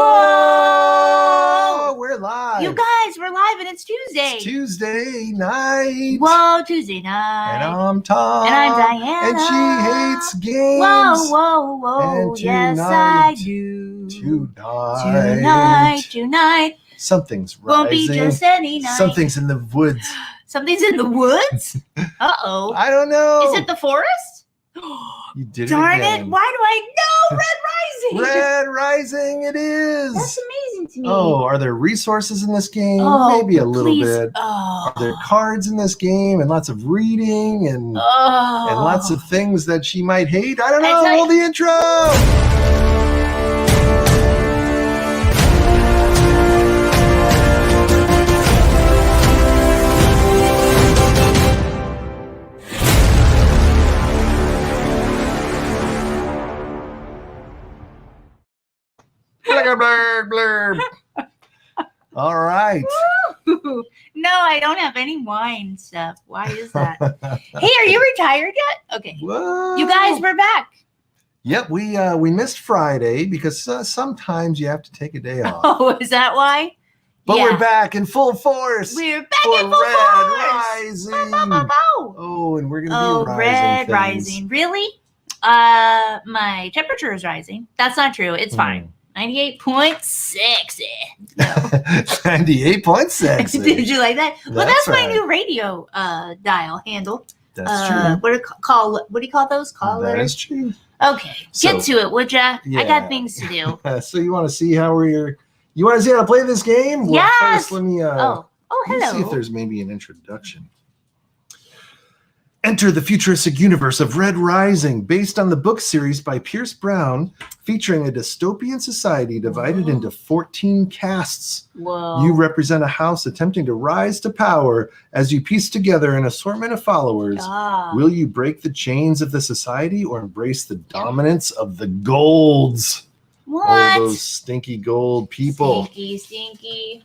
Whoa! We're live. You guys, we're live and it's Tuesday. It's Tuesday night. Whoa, Tuesday night. And I'm Tom. And I'm Diana. And she hates games. Whoa. And yes, I do. Tonight. Something's rising. Won't be just any night. Something's in the woods. Something's in the woods? Uh-oh. I don't know. Is it the forest? You did Darn it again. it. Why do I know? Red Rising. Red Rising it is. That's amazing to me. Oh, are there resources in this game? Oh, maybe a little please. bit. Oh. Are there cards in this game and lots of reading and lots of things that she might hate? I don't know. Roll the intro. Blurb. All right. Woo! No, I don't have any wine stuff. Why is that? Hey, are you retired yet? Okay. Whoa. You guys, we're back. Yep, we missed Friday because sometimes you have to take a day off. Oh, is that why? But Yeah. we're back in full force. We're back for in full Red force. Rising. Bow. Oh, and we're gonna Oh, do Red rising. Rising. Really? My temperature is rising. That's not true. It's fine. 98.6. 98.6. Did you like that? Well, that's my right. new radio dial handle. That's true. What do you call those? Callers? That is true. Okay, get to it, would ya? Yeah. I got things to do. So you want to see how you want to see how to play this game? Well, Yes. first, let me Oh, let me see if hello. there's maybe an introduction. Enter the futuristic universe of Red Rising, based on the book series by Pierce Brown, featuring a dystopian society divided into 14 castes. Whoa. You represent a house attempting to rise to power as you piece together an assortment of followers. Ah. Will you break the chains of the society or embrace the dominance of the golds? What? Oh, those stinky gold people. Stinky.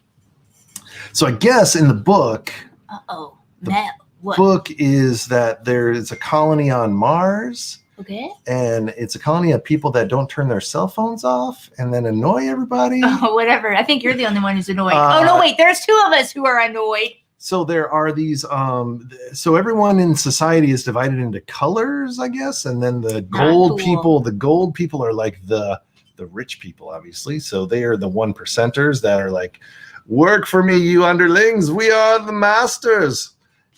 So I guess in the book, Uh-oh. The Now, what? book is that there is a colony on Mars, Okay. and it's a colony of people that don't turn their cell phones off and then annoy everybody. Oh, whatever. I think you're the only one who's annoyed. Uh, oh, no, wait. There's two of us who are annoyed. So there are these, so everyone in society is divided into colors, I guess, and then the gold people are like the rich people, obviously. So they are the 1%ers that are like, work for me, you underlings. We are the masters.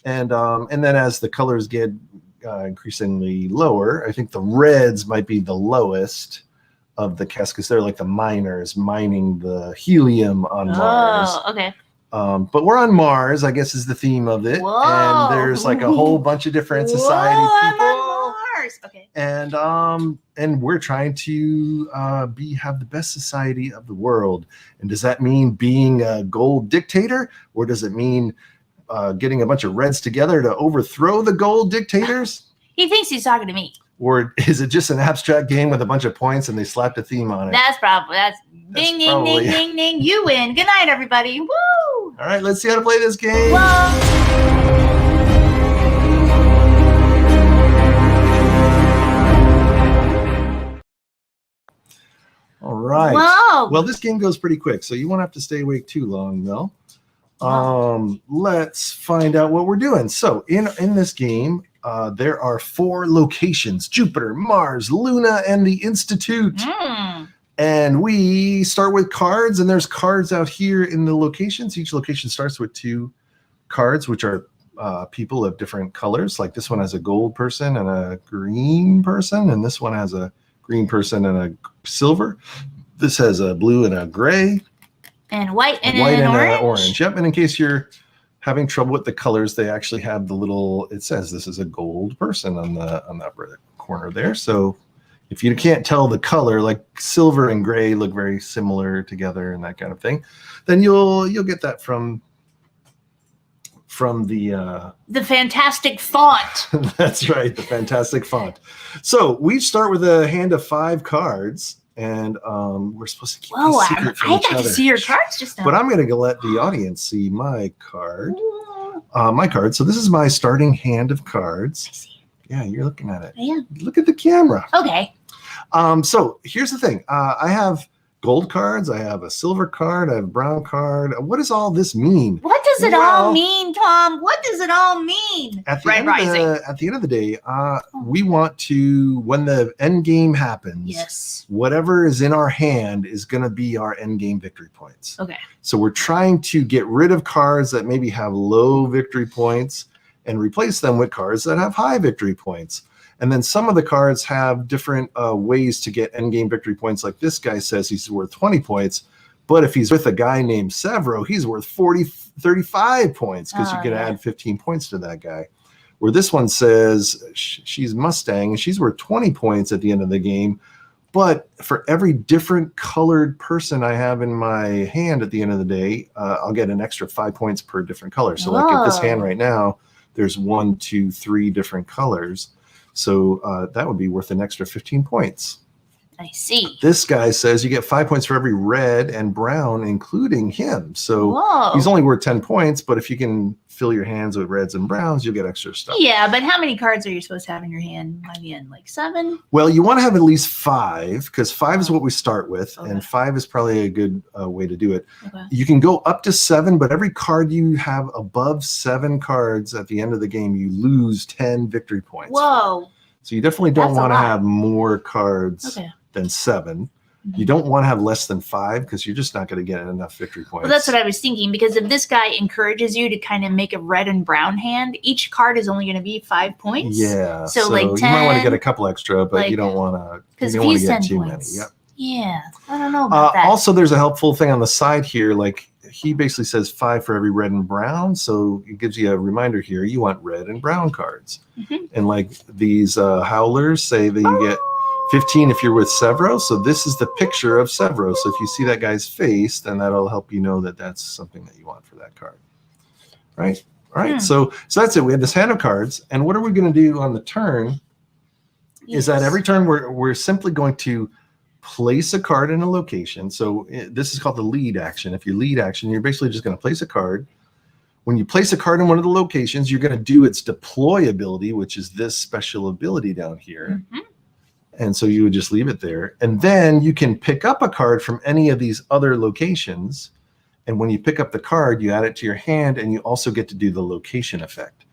And then as the colors get increasingly lower, I think the reds might be the lowest of the castes because they're like the miners mining the helium on Mars. Oh, okay. But we're on Mars, I guess is the theme of it. Whoa. And there's like a whole bunch of different society Whoa, I'm people. on Mars. Okay. And we're trying to have the best society of the world. And does that mean being a gold dictator, or does it mean getting a bunch of reds together to overthrow the gold dictators? He thinks he's talking to me. Or is it just an abstract game with a bunch of points and they slapped a theme on it? That's ding, ding, probably- ding, ding, ding. You win. Good night, everybody. Woo! All right, let's see how to play this game. Whoa. All right. Whoa. Well, this game goes pretty quick, so you won't have to stay awake too long, though. Let's find out what we're doing. So in this game, there are 4 locations: Jupiter, Mars, Luna, and the Institute. And we start with cards, and there's cards out here in the locations. Each location starts with 2 cards, which are people of different colors. Like this one has a gold person and a green person, and this one has a green person and a silver. This has a blue and a gray. And white and White an and orange. orange. Yep. And in case you're having trouble with the colors, they actually have the little, it says this is a gold person on the upper corner there. So if you can't tell the color, like silver and gray look very similar together and that kind of thing, then you'll get that from the fantastic font. that's right, the fantastic font. So we start with a hand of 5 cards, and we're supposed to keep Whoa, these secret from I each got other. to see your cards just now. But I'm going to let the audience see my card. So this is my starting hand of cards. I see it. Yeah, you're looking at it. Yeah. Look at the camera. Okay. So here's the thing. I have gold cards. I have a silver card. I have a brown card. What does all this mean? What does it Well, all mean, Tom? What does it all mean? At the, Red end Rising. at the end of the day, we want to, when the end game happens, Yes. whatever is in our hand is going to be our end game victory points. Okay. So we're trying to get rid of cards that maybe have low victory points and replace them with cards that have high victory points. And then some of the cards have different ways to get end game victory points. Like this guy says he's worth 20 points, but if he's with a guy named Severo, he's worth 35 points because you can add 15 points to that guy. Where this one says she's Mustang and she's worth 20 points at the end of the game. But for every different colored person I have in my hand at the end of the day, I'll get an extra 5 points per different color. So like at this hand right now, there's 1, 2, 3 different colors. So that would be worth an extra 15 points. I see. This guy says you get 5 points for every red and brown, including him. So Whoa. he's only worth 10 points, but if you can fill your hands with reds and browns, you'll get extra stuff. Yeah, but how many cards are you supposed to have in your hand by the end? Like 7? Well, you want to have at least 5 because 5 is what we start with, Okay. and 5 is probably a good way to do it. Okay. You can go up to 7, but every card you have above 7 cards at the end of the game, you lose 10 victory points. Whoa. So you definitely don't That's a want to lot. have more cards Okay. than 7. Mhm. You don't want to have less than 5 because you're just not going to get enough victory points. Well, that's what I was thinking, because if this guy encourages you to kind of make a red and brown hand, each card is only going to be 5 points. Yeah. So, like, you might want to 10, get a couple extra, but like- you don't want to. Because you if don't want he's to get 10 too points. many. Yep. Yeah. I don't know about that. Also, there's a helpful thing on the side here. Like he basically says 5 for every red and brown. So it gives you a reminder here. You want red and brown cards. Mhm. And like these howlers say that you get 15 if you're with Severo. So this is the picture of Severo. So if you see that guy's face, then that'll help you know that that's something that you want for that card. Right? All right. Hmm. So that's it. We have this hand of cards. And what are we going to do on the turn is that Yes. every turn we're simply going to place a card in a location. So this is called the lead action. If you lead action, you're basically just going to place a card. When you place a card in one of the locations, you're going to do its deploy ability, which is this special ability down here. Mhm. And so you would just leave it there. And then you can pick up a card from any of these other locations. And when you pick up the card, you add it to your hand, and you also get to do the location effect.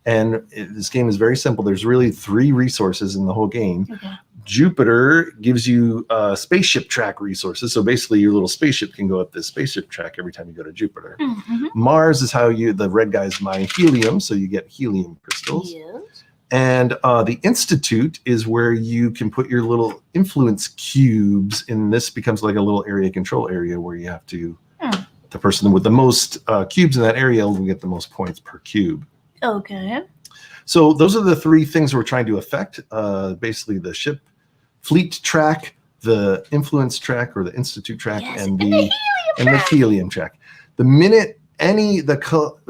And this game is very simple. There's really 3 resources in the whole game. Okay. Jupiter gives you spaceship track resources. So basically your little spaceship can go up this spaceship track every time you go to Jupiter. Mhm. Mars is how the red guys mine helium. So you get helium crystals. Yes. And the Institute is where you can put your little influence cubes, and this becomes like a little area control area where you have to, the person with the most cubes in that area will get the most points per cube. Okay. So those are the 3 things we're trying to affect. Basically the ship fleet track, the influence track or the Institute track, Yes, and and the helium track. The minute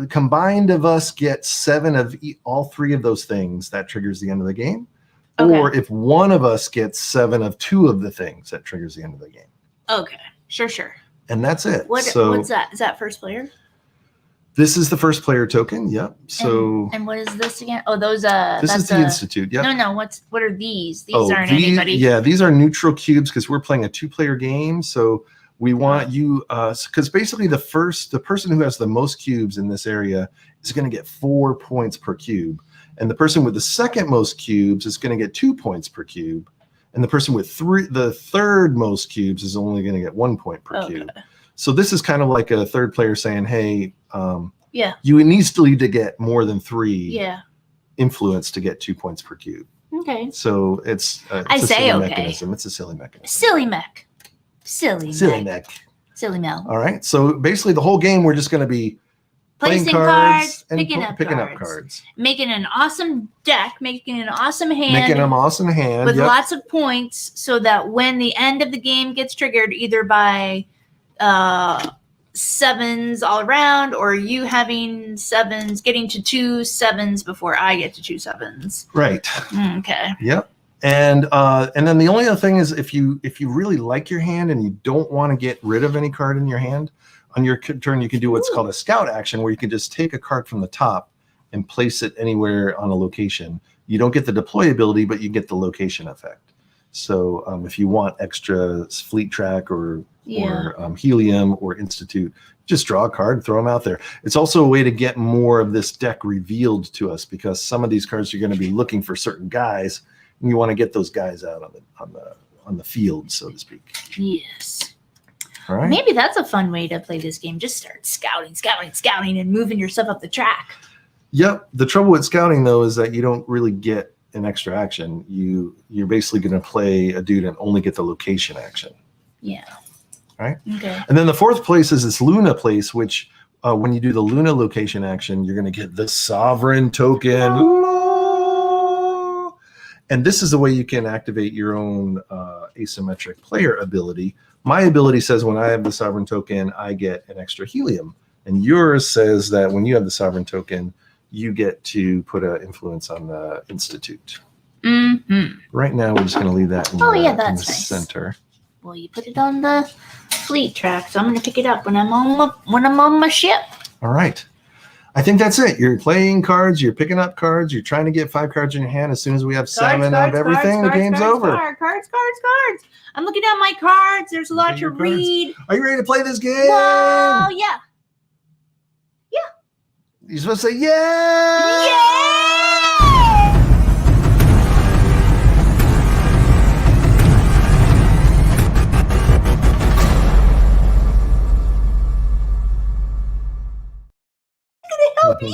combined of us get 7 of all 3 of those things, that triggers the end of the game. Okay. Or if one of us gets 7 of 2 of the things, that triggers the end of the game. Okay. Sure. And that's it. What's that? Is that first player? This is the first player token. Yep. So and what is this again? Oh, those this that's is the Institute. Yep. No, what are these? These Oh, aren't these- anybody. Yeah, these are neutral cubes because we're playing a 2-player game. So we want you, because basically the person who has the most cubes in this area is going to get 4 points per cube. And the person with the second most cubes is going to get 2 points per cube. And the person with the third most cubes is only going to get 1 point per Okay. cube. So this is kind of like a third player saying, hey, Yeah. you need to get more than 3 Yeah. influence to get 2 points per cube. Okay. So it's a I say silly okay. mechanism. It's a silly mechanism. Silly mech. Silly Silly mech. mech. Silly Mel. All right. So basically, the whole game we're just going to be playing Placing cards cards, and picking up up cards. cards, Making an awesome deck, making an awesome hand. making them awesome hand. with Yep. lots of points so that when the end of the game gets triggered either by 7s all around or you having 7s getting to 2 7s before I get to 2 7s. Right. Okay. Yep. And then the only other thing is if you really like your hand and you don't want to get rid of any card in your hand, on your turn you can do what's called a scout action, where you can just take a card from the top and place it anywhere on a location. You don't get the deploy ability, but you get the location effect. So if you want extra fleet track or Yeah. helium or institute, just draw a card, throw them out there. It's also a way to get more of this deck revealed to us, because some of these cards you're going to be looking for certain guys, and you want to get those guys out on the field, so to speak. Yes. All right. Maybe that's a fun way to play this game. Just start scouting, and moving yourself up the track. Yep. The trouble with scouting, though, is that you don't really get an extra action. You're basically going to play a dude and only get the location action. Yeah. Right. Okay. And then the fourth place is this Luna place, which when you do the Luna location action, you're going to get the Sovereign token. And this is the way you can activate your own asymmetric player ability. My ability says when I have the Sovereign token, I get an extra helium. And yours says that when you have the Sovereign token, you get to put an influence on the Institute. Mm-hmm. Right now, we're just going to leave that in, Oh, yeah, in that's the nice. center. Well, you put it on the fleet track, so I'm gonna pick it up when I'm on my ship. All right. I think that's it. You're playing cards, you're picking up cards, you're trying to get 5 cards in your hand. As soon as we have 7 of everything, the game's over. Cards. I'm looking at my cards. There's a lot to Looking at your cards. read. Are you ready to play this game? Whoa, yeah. You're supposed to say, yeah! Yeah! Help you.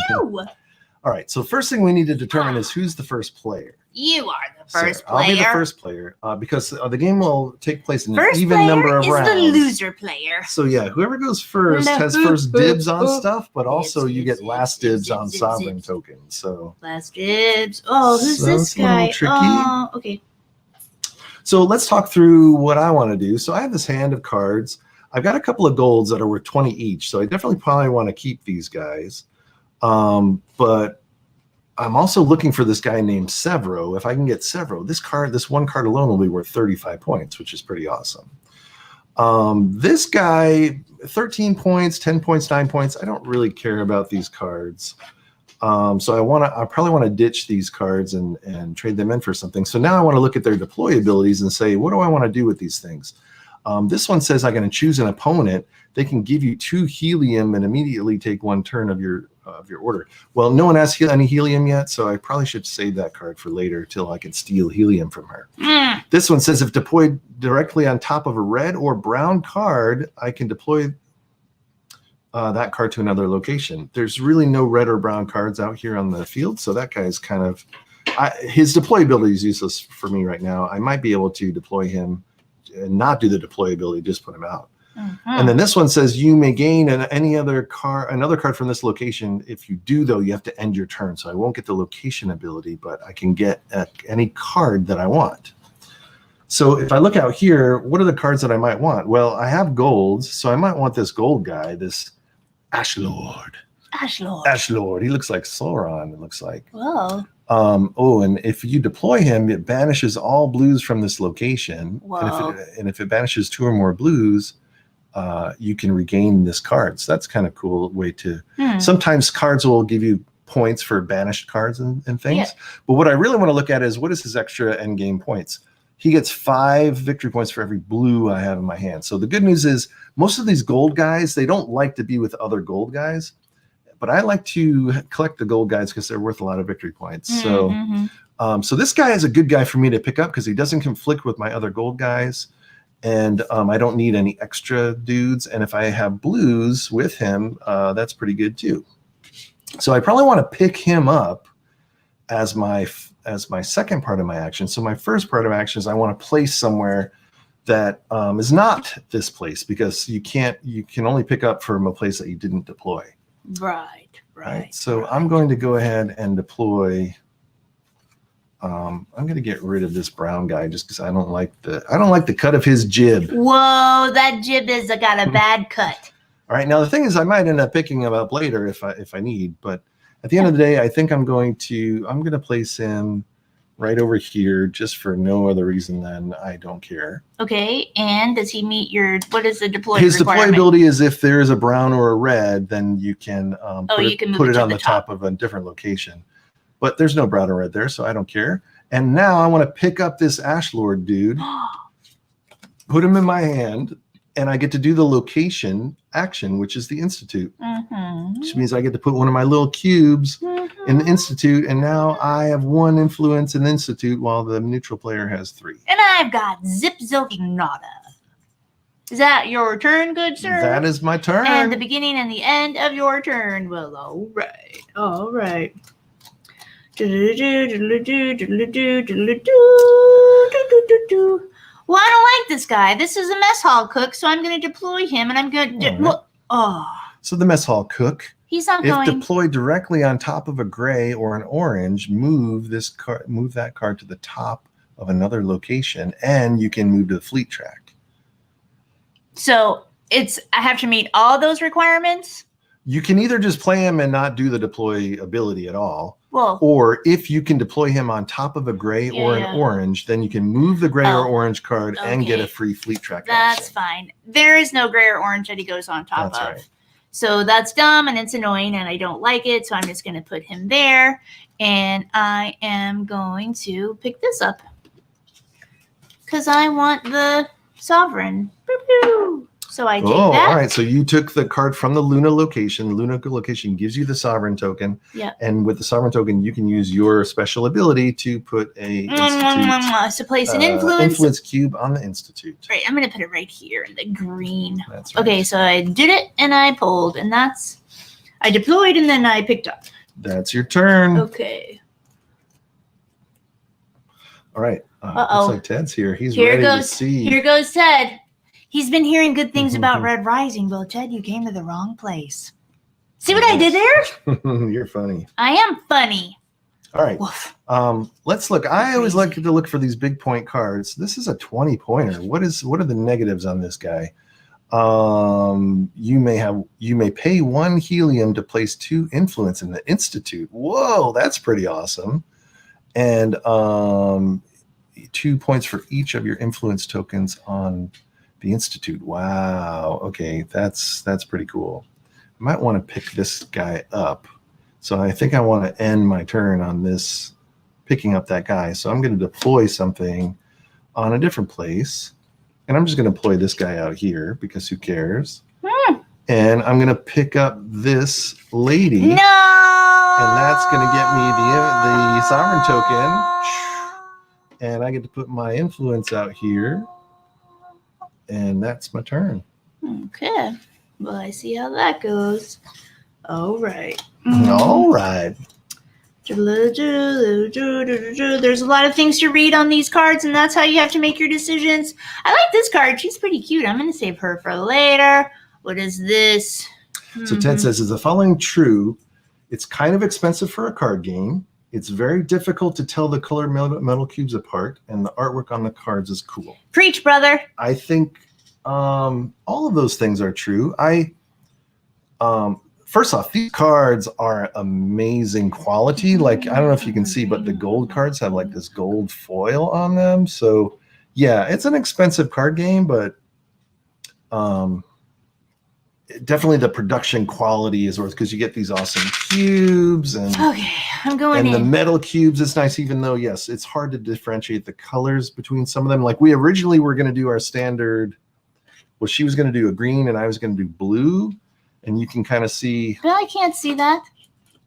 All right. So first thing we need to determine is who's the first player. You are the So first player. I'll be the first player because the game will take place in First an even player number of is rounds. the loser player. So yeah, whoever goes first has first dibs on stuff, but also you get last dibs on Sovereign tokens. So last dibs. Oh, who's So this it's a little guy? tricky. Oh, okay. So let's talk through what I want to do. So I have this hand of cards. I've got a couple of golds that are worth 20 each. So I definitely probably want to keep these guys. But I'm also looking for this guy named Severo. If I can get Severo, this one card alone will be worth 35 points, which is pretty awesome. This guy, 13 points, 10 points, 9 points. I don't really care about these cards. So I probably want to ditch these cards and trade them in for something. So now I want to look at their deploy abilities and say, what do I want to do with these things? This one says I'm going to choose an opponent. They can give you 2 helium and immediately take 1 turn of your order. Well, no one has any helium yet, so I probably should save that card for later till I can steal helium from her. This one says if deployed directly on top of a red or brown card, I can deploy that card to another location. There's really no red or brown cards out here on the field, so that guy's kind of his deploy ability is useless for me right now. I might be able to deploy him and not do the deploy ability, just put him out. And then this one says you may gain another card from this location. If you do, though, you have to end your turn. So I won't get the location ability, but I can get any card that I want. So if I look out here, what are the cards that I might want? Well, I have golds, so I might want this gold guy, this Ashlord. Ashlord. He looks like Sauron, it looks like. Whoa. And if you deploy him, it banishes all blues from this location. Whoa. And if it banishes 2 or more blues, you can regain this card. So that's kind of cool way to. Sometimes cards will give you points for banished cards and things. Yeah. But what I really want to look at is what is his extra end game points. He gets 5 victory points for every blue I have in my hand. So the good news is most of these gold guys, they don't like to be with other gold guys. But I like to collect the gold guys because they're worth a lot of victory points. So, so this guy is a good guy for me to pick up because he doesn't conflict with my other gold guys. And I don't need any extra dudes. And if I have blues with him, that's pretty good too. So I probably want to pick him up as my second part of my action. So my first part of action is I want to place somewhere that is not this place, because you can only pick up from a place that you didn't deploy. Right. So I'm going to go ahead and deploy. I'm going to get rid of this brown guy just because I don't like the cut of his jib. Whoa, that jib has got a bad cut. All right. Now the thing is, I might end up picking him up later if I need. But at the end of the day, I think I'm going to place him right over here just for no other reason than I don't care. Okay, and does he meet what is the deploy His requirement? deployability is if there is a brown or a red, then you can you can move put it it to on the the top of a different location. But there's no brown or red there, so I don't care. And now I want to pick up this Ash Lord dude, put him in my hand, and I get to do the location action, which is the Institute. Which means I get to put one of my little cubes in the Institute, and now I have 1 influence in the Institute while the neutral player has 3. And I've got Zip Zilch Nada. Is that your turn, good sir? That is my turn. And the beginning and the end of your turn. Well, all right. All right. Well, I don't like this guy. This is a mess hall cook, so I'm going to deploy him, and I'm going to... Right. Oh. So the mess hall cook, He's not if going... deployed directly on top of a gray or an orange, move that card to the top of another location, and you can move to the fleet track. So I have to meet all those requirements? You can either just play him and not do the deploy ability at all, Well, or if you can deploy him on top of a gray or an orange, then you can move the gray or orange card and get a free fleet track. That's fine. There is no gray or orange that he goes on top That's of. right. So that's dumb and it's annoying and I don't like it. So I'm just going to put him there. And I am going to pick this up. Because I want the sovereign. Boop-doo. So I take that. All right. So you took the card from the Luna location. Luna location gives you the sovereign token. Yeah. And with the sovereign token, you can use your special ability to put a institute, So place an influence cube on the Institute. Right. I'm going to put it right here in the green. That's right. Okay. So I did it and I pulled and I deployed and then I picked up. That's your turn. Okay. All right. Uh-oh. Looks like Ted's here. He's Here ready goes, to see. Here goes Ted. He's been hearing good things about Red Rising. Well, Ted, you came to the wrong place. See what I did there? You're funny. I am funny. All right. Woof. Let's look. I always like to look for these big point cards. This is a 20-pointer. What are the negatives on this guy? You may pay 1 helium to place 2 influence in the Institute. Whoa, that's pretty awesome. And 2 points for each of your influence tokens on the Institute. Wow. Okay, that's pretty cool. I might want to pick this guy up. So I think I want to end my turn on this, picking up that guy. So I'm going to deploy something on a different place. And I'm just going to deploy this guy out here because who cares? And I'm going to pick up this lady. No. And that's going to get me the sovereign token. And I get to put my influence out here. And that's my turn. Okay. Well, I see how that goes. All right. All right. There's a lot of things to read on these cards, and that's how you have to make your decisions. I like this card. She's pretty cute. I'm going to save her for later. What is this? So Ted says, is the following true? It's kind of expensive for a card game. It's very difficult to tell the colored metal cubes apart, and the artwork on the cards is cool. Preach, brother. I think all of those things are true. First off, these cards are amazing quality. Like, I don't know if you can see, but the gold cards have like this gold foil on them. So yeah, it's an expensive card game, but definitely the production quality is worth, because you get these awesome cubes and okay, I'm going and in. the metal cubes. It's nice, even though yes, it's hard to differentiate the colors between some of them. Like we originally were going to do our standard. Well, she was going to do a green and I was going to do blue, and you can kind of see. Well, I can't see that.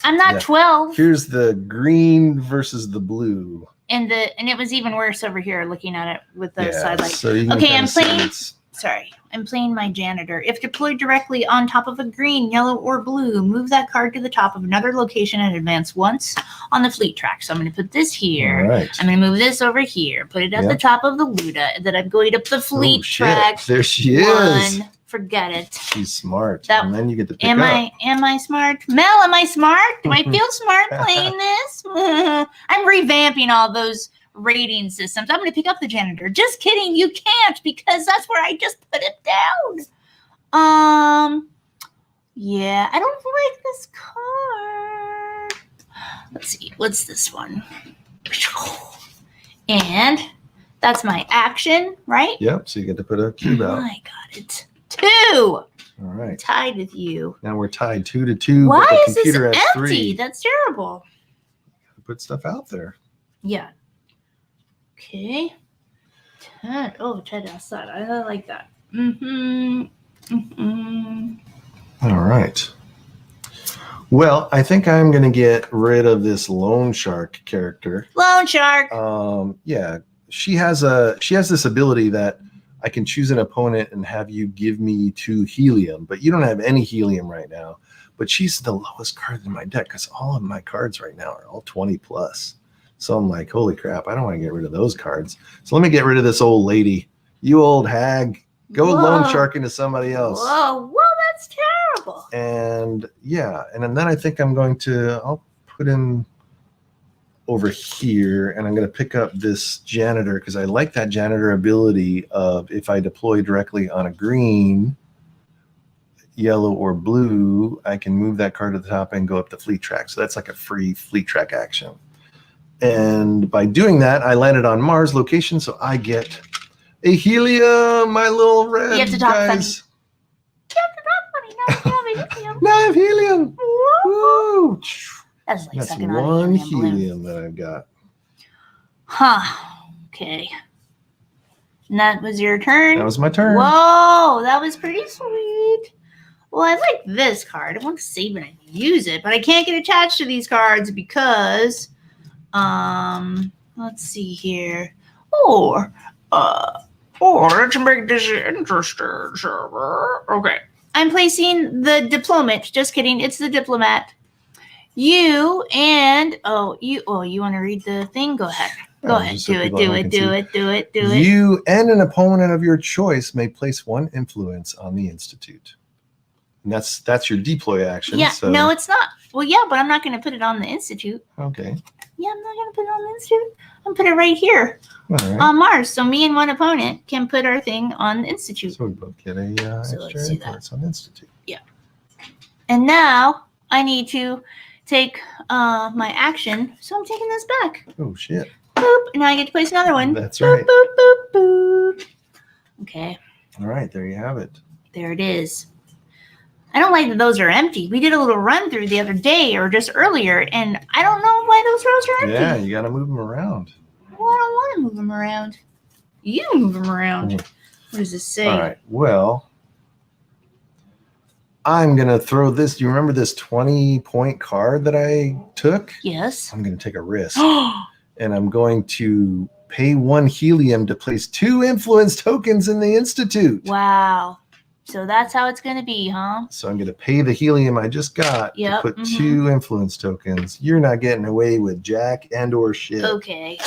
I'm not 12. Here's the green versus the blue. And it was even worse over here looking at it with the side light. So you can okay, kinda I'm see playing. Sorry, I'm playing my janitor. If deployed directly on top of a green, yellow, or blue, move that card to the top of another location and advance once on the fleet track. So I'm going to put this here. All right. I'm going to move this over here, put it at the top of the Luda, and then I'm going up the fleet track. There she is. Forget it. She's smart. And then you get to pick am up. Am I smart? Mel, am I smart? Do I feel smart playing this? I'm revamping all those rating systems. I'm going to pick up the janitor. Just kidding. You can't, because that's where I just put it down. Yeah, I don't like this card. Let's see. What's this one? And that's my action, right? Yep. So you get to put a cube out. I got it. 2. All right. Tied with you. Now we're tied 2-2. Why but the is this computer has empty? 3. That's terrible. Put stuff out there. Yeah. Okay. Ted. Oh, Ted outside. I like that. All right. Well, I think I'm going to get rid of this loan shark character. Loan shark. Yeah, she has this ability that I can choose an opponent and have you give me 2 helium, but you don't have any helium right now. But she's the lowest card in my deck because all of my cards right now are all 20 plus. So I'm like, holy crap, I don't want to get rid of those cards. So let me get rid of this old lady. You old hag, go loan shark into somebody else. Whoa, that's terrible. And yeah, and then I think I'll put him over here, and I'm going to pick up this janitor because I like that janitor ability of if I deploy directly on a green, yellow, or blue, I can move that card to the top and go up the fleet track. So that's like a free fleet track action. And by doing that, I landed on Mars location, so I get a helium, my little red You have to talk guys. funny. Helium. Now I have helium. Woo! That's like That's sucking on a one helium balloon. helium that I've got. Huh. Okay. And that was your turn? That was my turn. Whoa, that was pretty sweet. Well, I like this card. I want to save it and use it, but I can't get attached to these cards because, let's see here. Or let's make this interesting. Okay. I'm placing the diplomat. Just kidding. It's the diplomat. You want to read the thing? Go ahead. Go ahead. Just so Do people it. can see. You and an opponent of your choice may place 1 influence on the Institute. And that's your deploy action. Yeah, so. no, it's not. Well, yeah, but I'm not going to put it on the Institute. Okay. Yeah, I'm not going to put it on the Institute. I'm going to put it right here All right. on Mars. So me and one opponent can put our thing on the Institute. So we both get a So let's extra do influence on the Institute. Yeah. And now I need to take my action. So I'm taking this back. Oh, shit. Boop. And now I get to place another one. That's Boop, right. boop, boop, boop. Okay. All right, there you have it. There it is. I don't like that those are empty. We did a little run through the other day or just earlier, and I don't know why those rows are empty. Yeah, you got to move them around. Well, I don't want to move them around. You move them around. Mm. What does this say? All right, well, I'm going to throw this. Do you remember this 20-point card that I took? Yes. I'm going to take a risk, and I'm going to pay 1 helium to place 2 influence tokens in the Institute. Wow. So that's how it's going to be, huh? So I'm going to pay the helium I just got Yep, to put 2 influence tokens. You're not getting away with jack and or shit. Okay.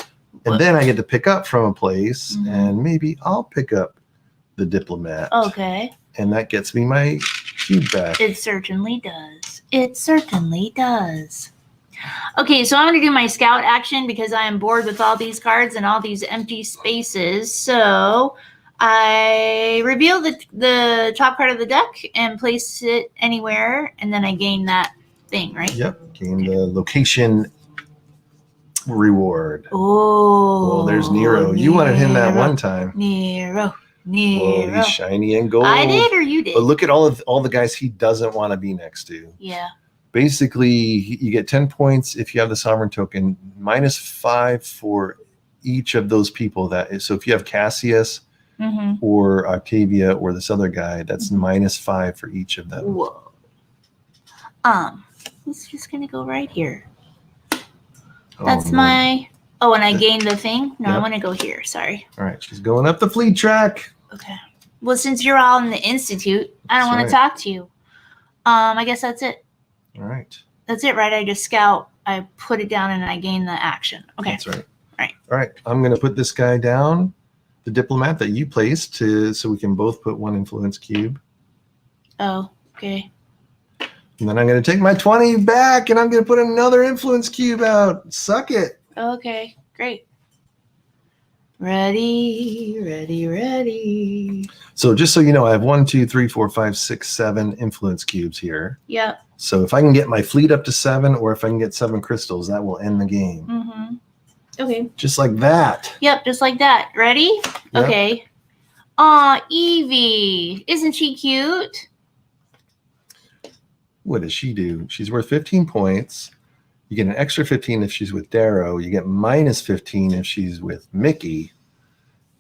And then I get to pick up from a place, Mhm. and maybe I'll pick up the diplomat. Okay. And that gets me my cube back. It certainly does. It certainly does. Okay, so I'm going to do my scout action because I am bored with all these cards and all these empty spaces. So I reveal the top card of the deck and place it anywhere, and then I gain that thing, right? Yep. Gain the location reward. Oh. Well, there's Nero. You wanted him that one time. Nero. Well, he's shiny and gold. I did, or you did? But look at all the guys he doesn't want to be next to. Yeah. Basically, you get 10 points if you have the sovereign token, -5 for each of those people. So if you have Cassius Mm-hmm. or Octavia or this other guy, that's -5 for each of them. Whoa. It's just gonna go right here. That's Oh, no. my. Oh, and I gained the thing. No, I Yep. want to go here. Sorry. All right, she's going up the fleet track. Okay. Well, since you're all in the Institute, I don't That's want to right. talk to you. I guess that's it. All right. That's it, right? I just scout. I put it down and I gain the action. Okay. That's right. Right. All right. I'm going to put this guy down, the diplomat that you placed, so we can both put 1 influence cube. Oh, okay. And then I'm going to take my 20 back, and I'm going to put another influence cube out. Suck it. Okay. Great. Ready. So just so you know, I have 1, 2, 3, 4, 5, 6, 7 influence cubes here. Yep. So if I can get my fleet up to 7, or if I can get 7 crystals, that will end the game. Mm-hmm. Okay. Just like that. Yep, just like that. Ready? Yep. Okay. Aw, Evie. Isn't she cute? What does she do? She's worth 15 points. You get an extra 15 if she's with Darrow. You get minus 15 if she's with Mickey.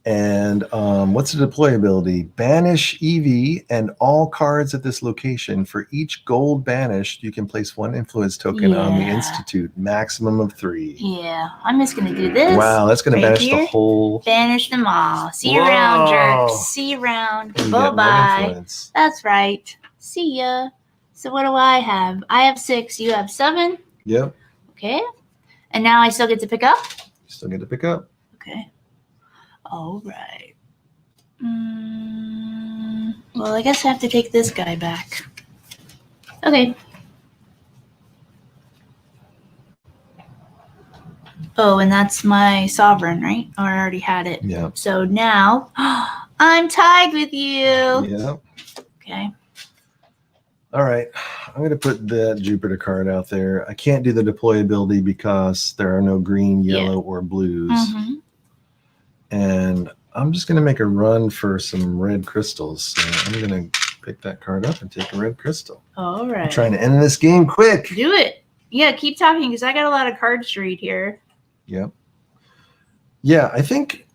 And what's the deploy ability? Banish Evie and all cards at this location. For each gold banished, you can place 1 influence token on the Yeah. Institute, maximum of 3. Yeah, I'm just gonna do this. Wow, that's going right to banish here. the whole. Banish them all. See you Whoa. around, jerks. See you around. You get Bye one bye. influence. That's right. See ya. So what do I have? I have 6. You have 7. Yep, Okay. And now I still get to pick up. you still get to pick up. Okay. All right. Well, I guess I have to take this guy back. Okay. Oh, and that's my sovereign, right? Oh, I already had it. Yeah. So now I'm tied with you. Yeah. Okay. All right. I'm going to put that Jupiter card out there. I can't do the deploy ability because there are no green, yellow, or blues. Mm-hmm. And I'm just going to make a run for some red crystals. So I'm going to pick that card up and take a red crystal. All I'm right. trying to end this game quick. Do it. Yeah, keep talking because I got a lot of cards to read here. Yep. Yeah, I think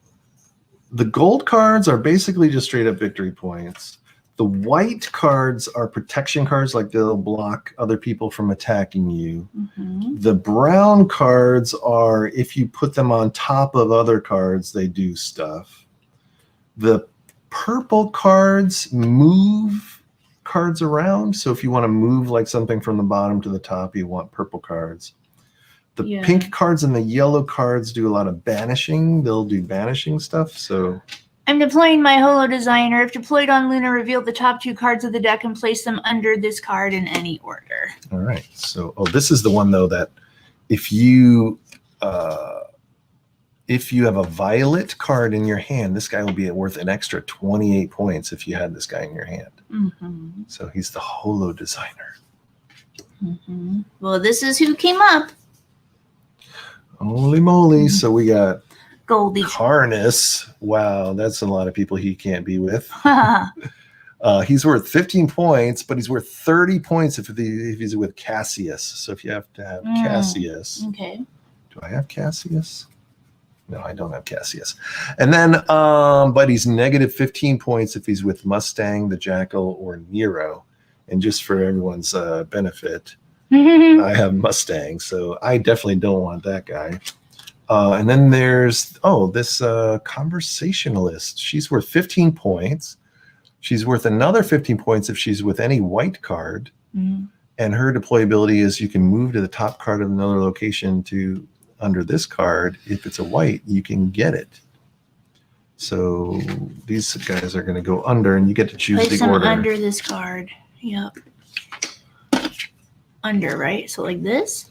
the gold cards are basically just straight up victory points. The white cards are protection cards, like they'll block other people from attacking you. Mm-hmm. The brown cards are, if you put them on top of other cards, they do stuff. The purple cards move cards around. So if you want to move like something from the bottom to the top, you want purple cards. The Yeah. pink cards and the yellow cards do a lot of banishing. They'll do banishing stuff. So I'm deploying my Holo Designer. If deployed on Luna, reveal the top 2 cards of the deck and place them under this card in any order. all right. So this is the one though that if you have a violet card in your hand, this guy will be worth an extra 28 points if you had this guy in your hand. Mm-hmm. So he's the Holo Designer. Mm-hmm. Well, this is who came up. Holy moly. So we got Goldie. Karnus. Wow, that's a lot of people he can't be with. He's worth 15 points, but he's worth 30 points if he's with Cassius. So if you have to have Cassius. Okay. Do I have Cassius? No, I don't have Cassius. And then, but he's negative 15 points if he's with Mustang, the Jackal, or Nero. And just for everyone's benefit, I have Mustang, so I definitely don't want that guy. And then there's, this conversationalist. She's worth 15 points. She's worth another 15 points if she's with any white card. Mm-hmm. And her deployability is you can move to the top card of another location to under this card. If it's a white, you can get it. So these guys are going to go under, and you get to choose Place the them order. under this card. Yep. Under, right? So like this,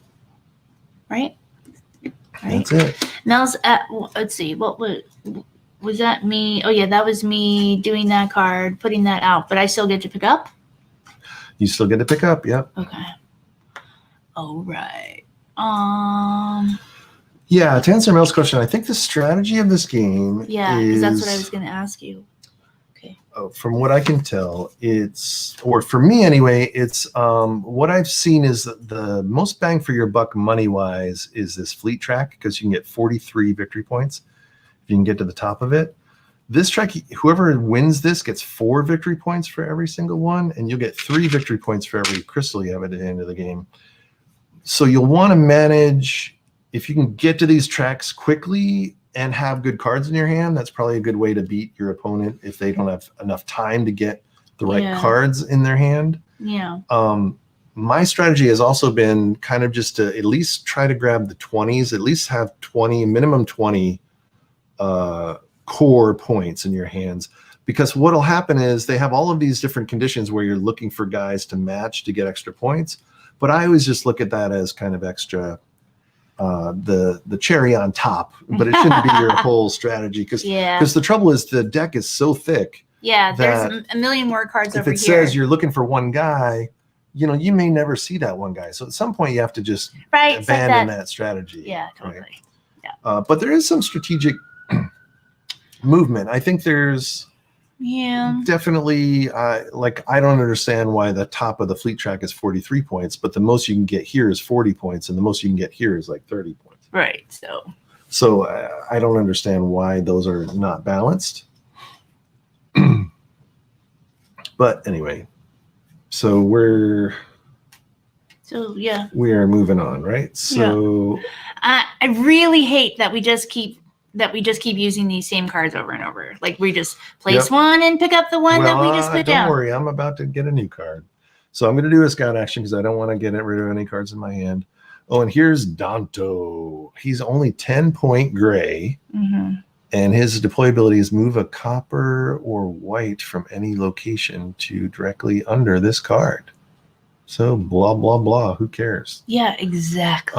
right? That's it. Mel's at. Let's see. What was that? Me? Oh yeah, that was me doing that card, putting that out. But I still get to pick up. You still get to pick up. Yep. Okay. All right. Yeah, to answer Mel's question, I think the strategy of this game Yeah, is, because that's what I was going to ask you. Okay. from what I can tell, or for me anyway, it's what I've seen is that the most bang for your buck money-wise is this fleet track, because you can get 43 victory points if you can get to the top of it. This track, whoever wins this gets 4 victory points for every single one, and you'll get 3 victory points for every crystal you have at the end of the game. So you'll want to manage. If you can get to these tracks quickly and have good cards in your hand, that's probably a good way to beat your opponent if they don't have enough time to get the right cards in their hand. Yeah. My strategy has also been kind of just to at least try to grab the 20s, at least have minimum 20 core points in your hands. Because what'll happen is they have all of these different conditions where you're looking for guys to match to get extra points. But I always just look at that as kind of extra, the cherry on top, but it shouldn't be your whole strategy, because the trouble is the deck is so thick. Yeah, there's a million more cards over here. If it says you're looking for one guy, you may never see that one guy. So at some point you have to just abandon that strategy. Yeah, totally. Right? Yeah. But there is some strategic movement. I think there's Yeah. definitely, like, I don't understand why the top of the fleet track is 43 points, but the most you can get here is 40 points, and the most you can get here is like 30 points. Right. So I don't understand why those are not balanced. But anyway, so yeah. we are moving on, right? So I really hate that we just keep using these same cards over and over. Like we just place one and pick up the one that we just put down. Don't worry, I'm about to get a new card. So I'm going to do a scout action because I don't want to get rid of any cards in my hand. Oh, and here's Danto. He's only 10-point gray. Mm-hmm. And his deployability is move a copper or white from any location to directly under this card. So blah, blah, blah. Who cares? Yeah, exactly.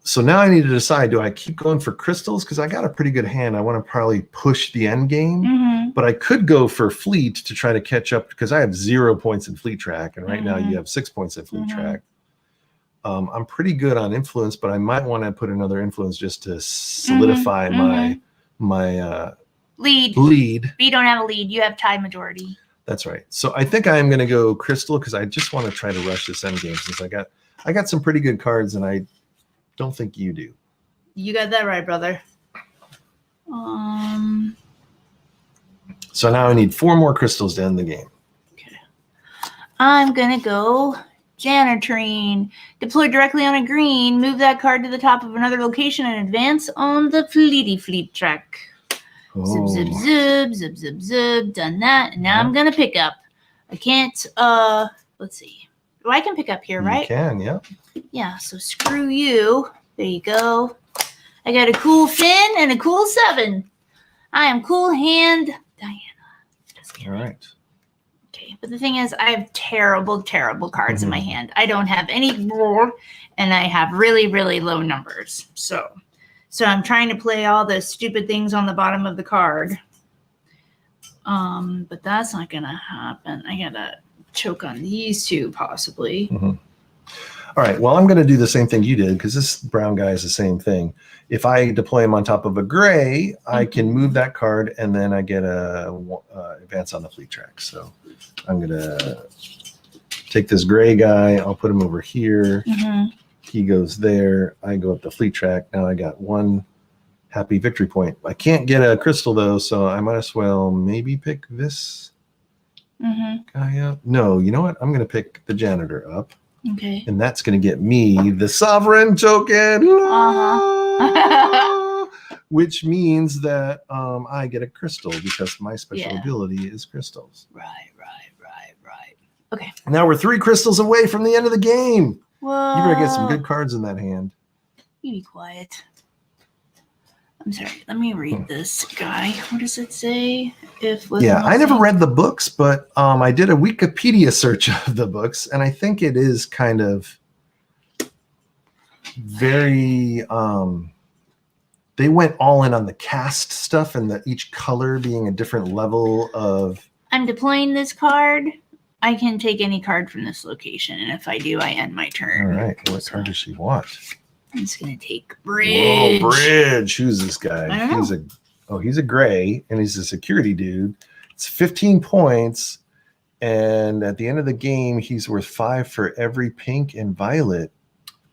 So now I need to decide, do I keep going for crystals? Because I got a pretty good hand. I want to probably push the end game. Mm-hmm. But I could go for fleet to try to catch up because I have 0 points in fleet track. And right now you have 6 points in fleet track. I'm pretty good on influence, but I might want to put another influence just to solidify my lead. But you don't have a lead. You have tie majority. That's right. So I think I'm going to go crystal because I just want to try to rush this end game since I got some pretty good cards, and I don't think you do. You got that right, brother. So now I need 4 more crystals to end the game. Okay. I'm gonna go Janitrine. Deploy directly on a green. Move that card to the top of another location and advance on the fleet track. Oh. Zip, zip, zip, zip, zip, zip. Done that. And now I'm gonna pick up. I can't. Let's see. Oh, I can pick up here, right? You can, yeah. Yeah. So screw you. There you go. I got a cool Finn and a cool 7. I am cool hand Diana. Just kidding. All right. Okay, but the thing is, I have terrible, terrible cards in my hand. I don't have any more, and I have really, really low numbers. So I'm trying to play all the stupid things on the bottom of the card. But that's not gonna happen. I gotta choke on these 2 possibly. Mm-hmm. All right. Well, I'm going to do the same thing you did because this brown guy is the same thing. If I deploy him on top of a gray, I can move that card, and then I get a advance on the fleet track. So I'm going to take this gray guy. I'll put him over here. Mm-hmm. He goes there. I go up the fleet track. Now I got 1 happy victory point. I can't get a crystal, though, so I might as well maybe pick this guy up. No, you know what? I'm going to pick the janitor up. Okay. And that's going to get me the sovereign token, which means that I get a crystal because my special ability is crystals. Right. Okay. Now we're 3 crystals away from the end of the game. Well, You better get some good cards in that hand. You be quiet. I'm sorry. Let me read this guy. What does it say? I never read the books, but I did a Wikipedia search of the books, and I think it is kind of very. They went all in on the cast stuff and each color being a different level of. I'm deploying this card. I can take any card from this location, and if I do, I end my turn. All right. What card does she want? I'm just gonna take Bridge. Whoa, Bridge. Who's this guy? I don't know. He's a gray, and he's a security dude. It's 15 points, and at the end of the game, he's worth 5 for every pink and violet.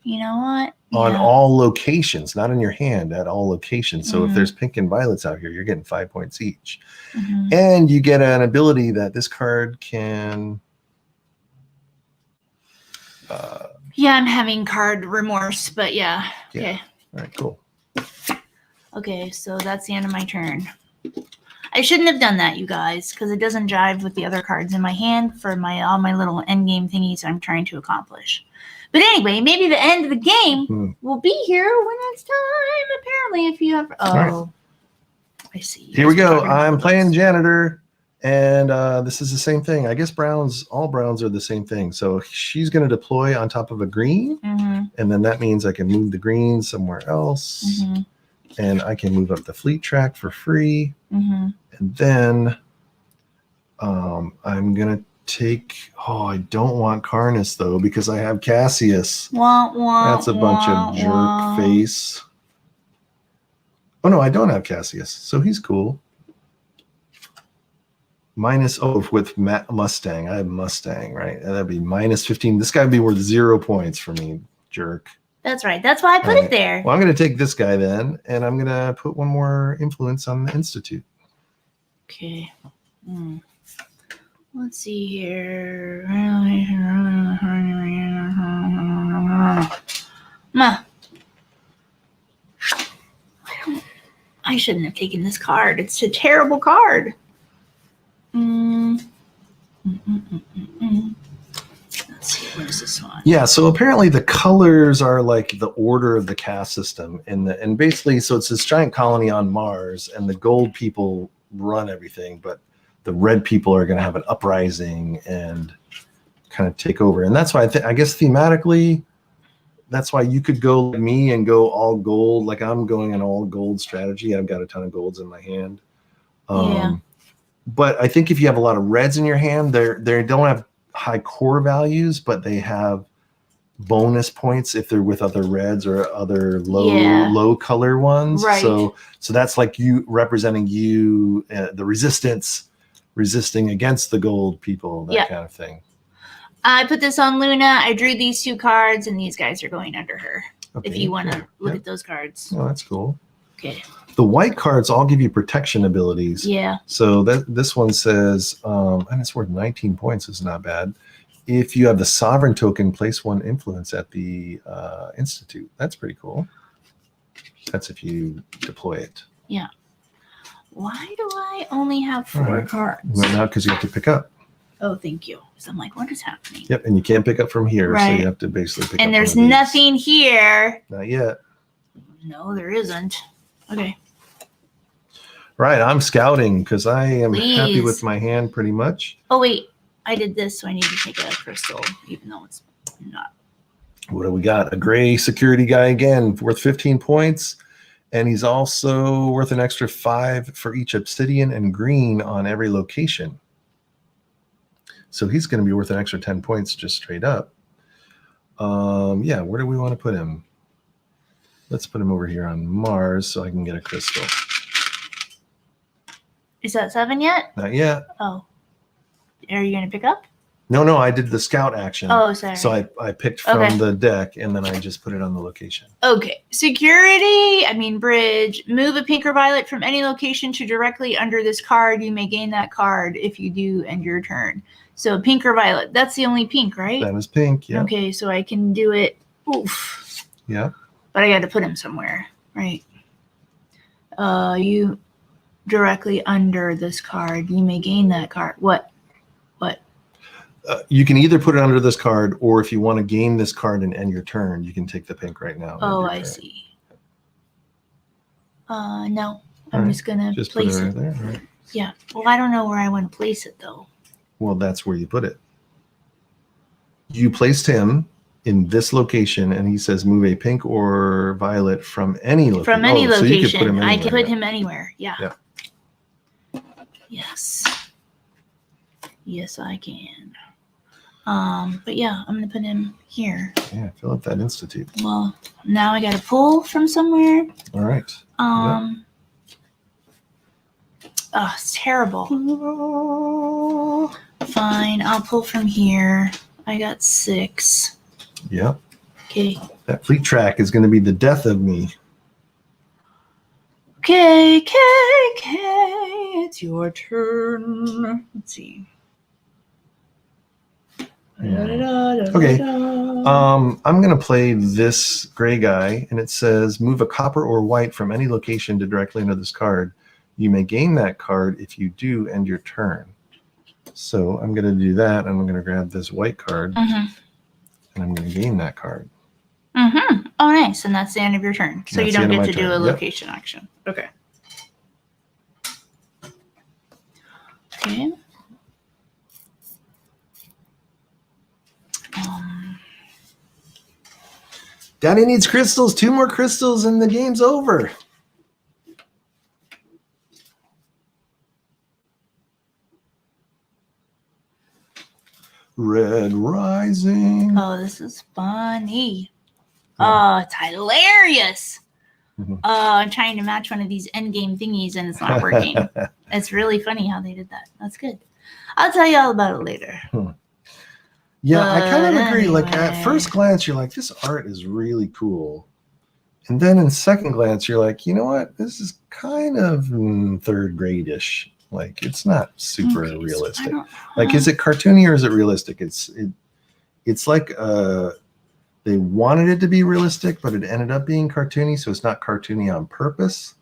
You know what? On all locations, not in your hand, at all locations. So if there's pink and violets out here, you're getting 5 points each. And you get an ability that this card can. I'm having card remorse, but yeah. Okay. All right, cool. Okay, so that's the end of my turn. I shouldn't have done that, you guys, because it doesn't jive with the other cards in my hand for all my little endgame thingies I'm trying to accomplish. But anyway, maybe the end of the game will be here when it's time, apparently, if you have... Oh, I see. Here we go. I'm playing janitor, and this is the same thing. I guess all browns are the same thing. So she's going to deploy on top of a green, and then that means I can move the green somewhere else, and I can move up the fleet track for free, and then I'm going to take... Oh, I don't want Karnus, though, because I have Cassius. That's a bunch of jerk face. Oh, no, I don't have Cassius, so he's cool. minus, oh, with Mustang. I have Mustang, right? That'd be minus 15. This guy would be worth 0 points for me, jerk. That's right. That's why I put it there. Well, I'm going to take this guy then, and I'm going to put one more influence on the Institute. Okay. Let's see here. I shouldn't have taken this card. It's a terrible card. Let's see, what is this one? Yeah, so apparently the colors are like the order of the caste system, and basically, so it's this giant colony on Mars, and the gold people run everything, but the red people are going to have an uprising and kind of take over. And that's why I guess thematically, that's why you could go like me and go all gold. Like I'm going an all gold strategy. I've got a ton of golds in my hand. Yeah. But I think if you have a lot of reds in your hand, they don't have high core values, but they have bonus points if they're with other reds or other low color ones. Right. So that's like you representing you, the resisting against the gold people, that kind of thing. I put this on Luna. I drew these 2 cards, and these guys are going under her. Okay, if you want to look at those cards. Oh, that's cool. Okay. The white cards all give you protection abilities. Yeah. So this one says, and it's worth 19 points. Is not bad. If you have the sovereign token, place 1 influence at the Institute. That's pretty cool. That's if you deploy it. Yeah. Why do I only have 4 cards? Well, now because you have to pick up. Oh, thank you. So I'm like, what is happening? Yep, and you can't pick up from here, right. So you have to basically pick up. And there's nothing here. Not yet. No, there isn't. Okay. Right, I'm scouting because I am happy with my hand pretty much. Oh, wait. I did this, so I need to take a crystal, even though it's not. What do we got? A gray security guy again, worth 15 points. And he's also worth an extra 5 for each obsidian and green on every location. So he's going to be worth an extra 10 points just straight up. Yeah, where do we want to put him? Let's put him over here on Mars so I can get a crystal. Is that 7 yet? Not yet. Oh. Are you going to pick up? No, I did the scout action. Oh, sorry. So I picked from the deck, and then I just put it on the location. Okay. Bridge. Move a pink or violet from any location to directly under this card. You may gain that card if you do end your turn. So pink or violet. That's the only pink, right? That is pink, yeah. Okay, so I can do it. Oof. Yeah. But I got to put him somewhere, right? You directly under this card. You may gain that card. What? You can either put it under this card, or if you want to gain this card and end your turn, you can take the pink right now. Oh, I see. No. I'm just going to place it. Right there. Right. Yeah. Well, I don't know where I want to place it, though. Well, that's where you put it. You placed him in this location, and he says move a pink or violet from any location. From any location. So you could put him I can put him anywhere. Yeah. Yes. Yes, I can. But yeah, I'm gonna put him here. Yeah, fill up that Institute. Well, now I gotta pull from somewhere. All right. Oh, it's terrible. Fine, I'll pull from here. I got 6. Yep. Okay. That fleet track is gonna be the death of me. Okay, it's your turn. Let's see. Okay. I'm going to play this gray guy, and it says move a copper or white from any location to directly under this card. You may gain that card if you do end your turn. So I'm going to do that, and I'm going to grab this white card, and I'm going to gain that card. Oh, nice. And that's the end of your turn. So you don't get to do a location action. Okay. Okay. Daddy needs crystals. 2 more crystals and the game's over. Red Rising. Oh, this is funny. Oh, it's hilarious. Mhm. I'm trying to match one of these endgame thingies and it's not working. It's really funny how they did that. That's good. I'll tell you all about it later. Yeah, I kind of But agree. Like at anyway. first glance, you're like, this art is really cool. And then in second glance, you're like, you know what? This is kind of third grade-ish. Like it's not super Okay, so I realistic. don't- Like, is it cartoony or is it realistic? It's like they wanted it to be realistic, but it ended up being cartoony, so it's not cartoony on purpose.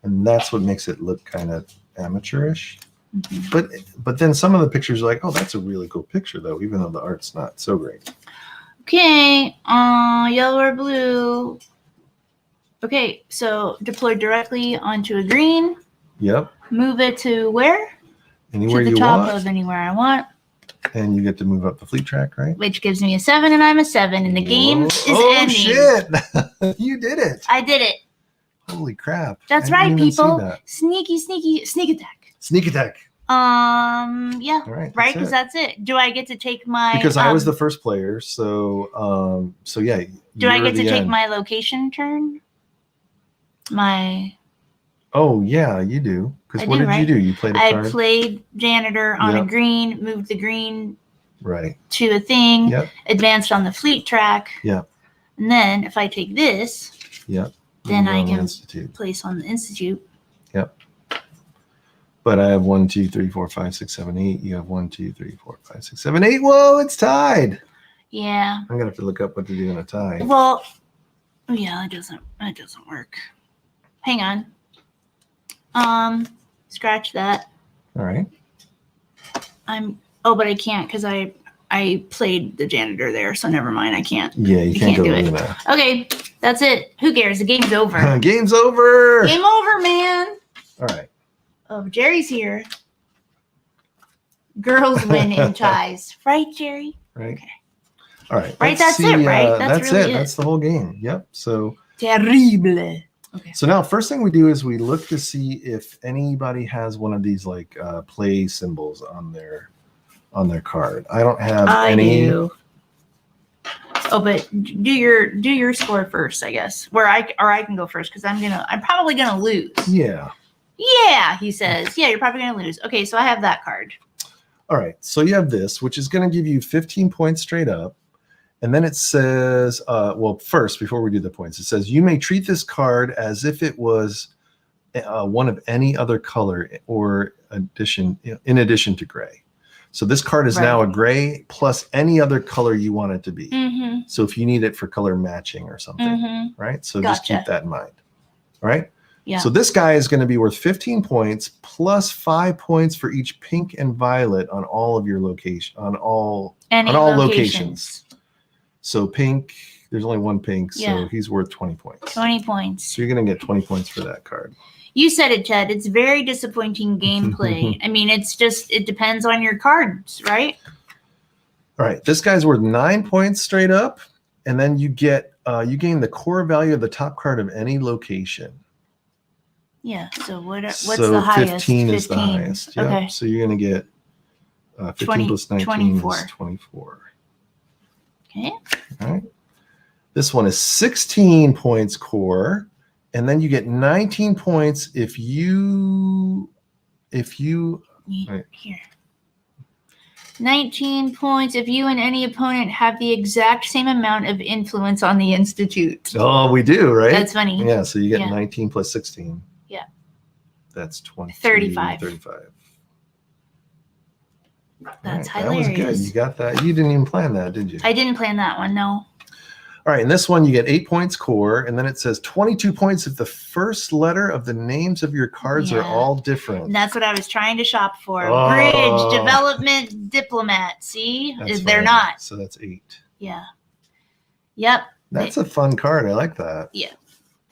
And that's what makes it look kind of amateurish. Mhm. But then some of the pictures are like, oh, that's a really cool picture though, even though the art's not so great. Okay, yellow or blue. Okay, so deploy directly onto a green. Yep. Move it to where? Anywhere To the you top want, of anywhere I want, and you get to move up the fleet track, right? which gives me a 7, and I'm a 7, and the game Whoa. is oh, ending. Shit! You did it! I did it. Holy crap! That's I right, didn't even see people. that. Sneak attack. Sneak attack. Yeah. All right. Right, because that's it. Do I get to take my? Because I was the first player, so yeah. Do I you're get to the take end. my location turn? My. Oh yeah, you do. I Because what do, did you right? do? You played a I card. played janitor on a Yep. green, moved the green Right. to a thing, Yep. advanced on the fleet track. Yep. And then if I take this, Yep. then You're I on the can institute. place on the institute. But I have 1, 2, 3, 4, 5, 6, 7, 8. You have 1, 2, 3, 4, 5, 6, 7, 8. Whoa, it's tied. Yeah. I'm gonna have to look up what to do in a tie. Well, yeah, it doesn't work. Hang on. Scratch that. All right. But I can't because I played the janitor there, so never mind. I can't. Yeah, you can't can't go do it. over that. Okay, that's it. Who cares? The game's over. Game's over. Game over, man. All right. Oh, Jerry's here. Girls win in ties, right, Jerry? Right. Okay. All right. Right, let's that's see, it, right? That's That's really it. it. That's the whole game. Yep. So Terrible. Okay. So now, first thing we do is we look to see if anybody has one of these like play symbols on their card. I don't have any. do. Oh, but do your score first, I guess. I can go first because I'm probably gonna lose. Yeah. Yeah, he says. Yeah, you're probably gonna lose. Okay, so I have that card. All right. So you have this, which is going to give you 15 points straight up. And then it says, well, first, before we do the points, it says you may treat this card as if it was one of any other color or in addition to gray. So this card is now a gray plus any other color you want it to be. Mm-hmm. So if you need it for color matching or something, Mm-hmm. right? So just Gotcha. keep that in mind. All right. Yeah. So this guy is going to be worth 15 points plus 5 points for each pink and violet on all of your Any locations. So pink, there's only one pink, so Yeah. he's worth 20 points. 20 points. So you're going to get 20 points for that card. You said it, Ted. It's very disappointing gameplay. I mean, it depends on your cards, right? All right, this guy's worth 9 points straight up, and then you get you gain the core value of the top card of any location. Yeah. So what's so the highest? 15 is the highest. Yep. Okay. So you're going to get 15 20 plus 19 24. is 24. Okay. All right. This one is 16 points core, and then you get 19 points if you Right. Here. 19 points if you and any opponent have the exact same amount of influence on the institute. Oh, we do, right? That's funny. Yeah, so you get Yeah. 19 plus 16. Yeah. That's 20. 35. 35. That's All right, that was good. hilarious. You got that. You didn't even plan that, did you? I didn't plan that one, no. All right, in this one, you get 8 points core, and then it says 22 points if the first letter of the names of your cards are Yeah. all different. And that's what I was trying to shop for. Oh. Bridge, development, diplomat. See? That's They're fine. not. So that's 8. Yeah. Yep. That's a fun card. I like that.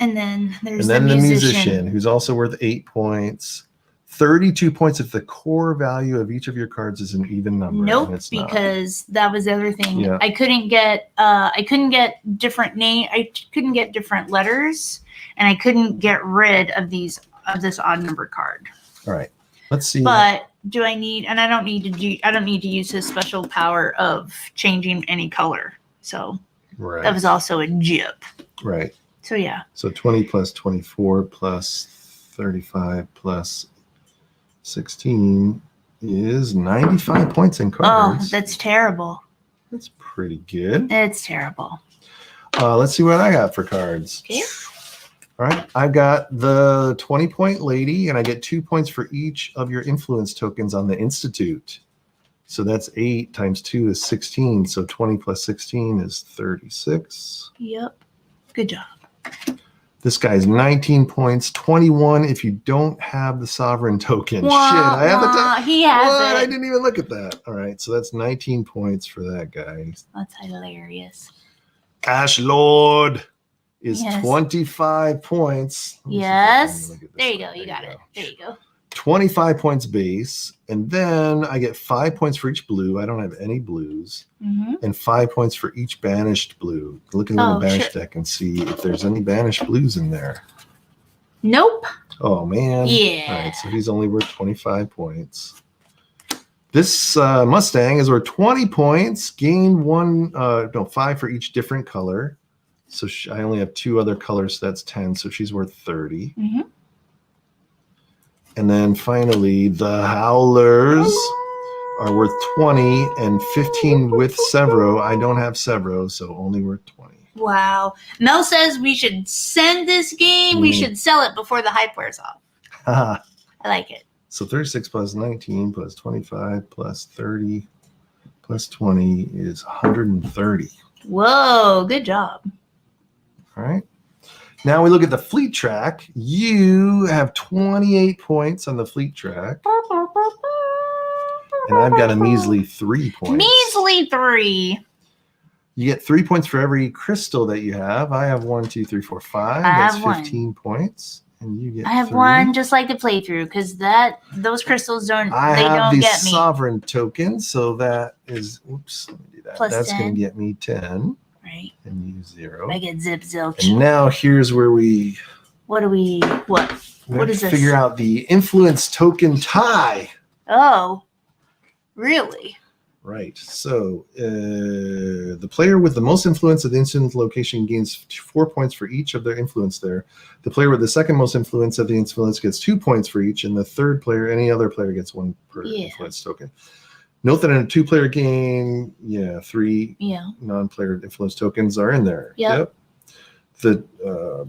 And then there's And then the the musician. musician, who's also worth 8 points. 32 points if the core value of each of your cards is an even number. and Nope, it's not. because that was the other thing. Yeah. I couldn't get different I couldn't get different letters, and I couldn't get rid of this odd number card. All right, let's see. But do I need? And I don't need to use his special power of changing any color. So Right, that was also a jip. right. So yeah. So 20 plus 24 plus 35 plus 16 is 95 points in Oh, cards. that's terrible. That's pretty good. It's terrible. Let's see what I got for cards. Okay. All right. I've got the 20-point lady, and I get 2 points for each of your influence tokens on the Institute. So that's 8 times 2 is 16. So 20 plus 16 is 36. Yep. Good job. This guy's 19 points, 21 if you don't have the sovereign token. Shit, I have the He has What? I it. didn't even look at that. All right, so that's 19 points for that guy. That's hilarious. Ash Lord is Yes. 25 points. Let me see if I can Yes. look at this There you one. go. You got it. There you go. 25 points base, and then I get 5 points for each blue. I don't have any blues. Mm-hmm. And 5 points for each banished blue. Look in the Oh, banished sure. deck and see if there's any banished blues in there. Nope. Oh, man. Yeah. All right, so he's only worth 25 points. This Mustang is worth 20 points. Gain 5 for each different color. So I only have 2 other colors, so that's 10. So she's worth 30. Mm-hmm. And then finally, the Howlers are worth 20 and 15 with Severo. I don't have Severo, so only worth 20. Wow. Mel says we should send this game. We Mm. should sell it before the hype wears off. Haha. I like it. So 36 plus 19 plus 25 plus 30 plus 20 is 130. Whoa. Good job. All right. Now we look at the fleet track. You have 28 points on the fleet track, and I've got a measly 3 points. Measly 3. You get 3 points for every crystal that you have. I have 1, 2, 3, 4, 5. I That's have 1. 15 points, and you get. I have 3. 1 just like the playthrough because those crystals I they have don't the get me. sovereign token, so that is. Oops, let me do that. Plus That's going 10. to get me 10, Right. and you 0. I get zip zilch. And now here's where we What? have What is to this? figure out the influence token tie. Oh, really? Right. So the player with the most influence at the instant location gains 4 points for each of their influence there. The player with the second most influence at the influence gets 2 points for each, and the third player, any other player, gets 1 per Yeah. influence token. Note that in a 2-player game, 3 Yeah. non-player influence tokens are in there. Yep. The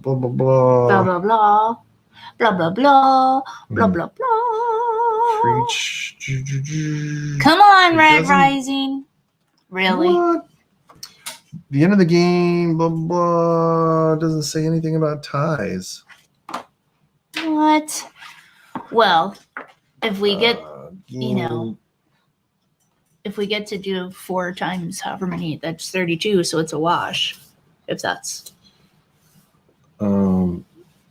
blah blah blah. Blah blah blah. Blah blah blah. Blah Mm. blah blah. Preach. Come on, It Red doesn't- Rising. Really? What? The end of the game, blah, blah, blah, doesn't say anything about ties. What? Well, if we get Game- if we get to do 4 times however many, that's 32, so it's a wash. If that's blah,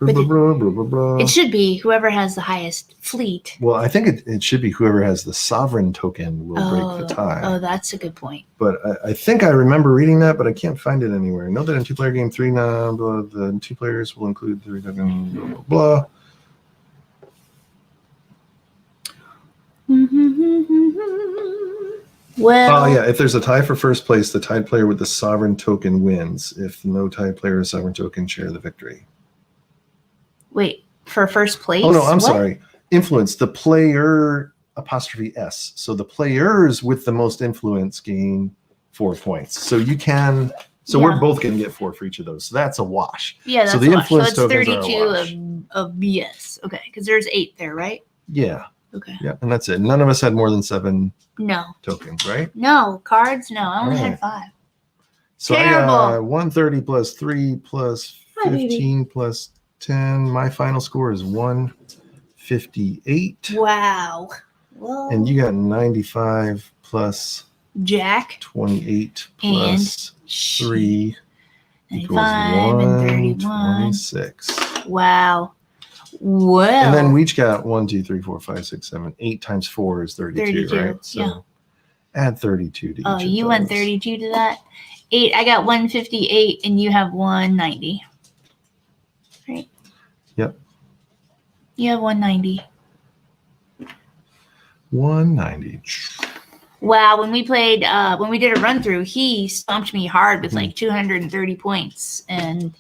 But blah, blah, blah, blah, blah. it should be whoever has the highest fleet. Well, I think it should be whoever has the sovereign token will break the tie. Oh, that's a good point. But I think I remember reading that, but I can't find it anywhere. Note that in 2-player game, 3 the 2 players will include 3 token, blah, blah, blah. Well, Oh, yeah. If there's a tie for first place, the tied player with the sovereign token wins. If no tied player or sovereign token share the victory. wait, for first place? Oh, no, I'm What? sorry. Influence, the player apostrophe S. So the players with the most influence gain 4 points. So you can, so Yeah. we're both going to get 4 for each of those. So that's a wash. Yeah, that's So the a wash. influence So it's tokens are a 32 wash. of BS. Okay, because there's 8 there, right? Yeah. Okay. Yeah. And that's it. None of us had more than 7 No. tokens, right? No. Cards? No. I only Alright. had 5. So I Terrible. got 130 plus 3 plus Hi, baby. 15 plus 10. My final score is 158. Wow. Well, And you got 95 plus Jack. 28 plus 3 equals 95 and 31. 126. Wow. Well. And then we each got 1, 2, 3, 4, 5, 6, 7, 8 times 4 is 32, 32, right? So yeah. add 32 to each Oh, of you went those. 32 to that. 8. I got 158, and you have 190. Right? Yep. You have 190. 190. Wow, when we played, when we did a run through, he stomped me hard with Mhm. like 230 points, and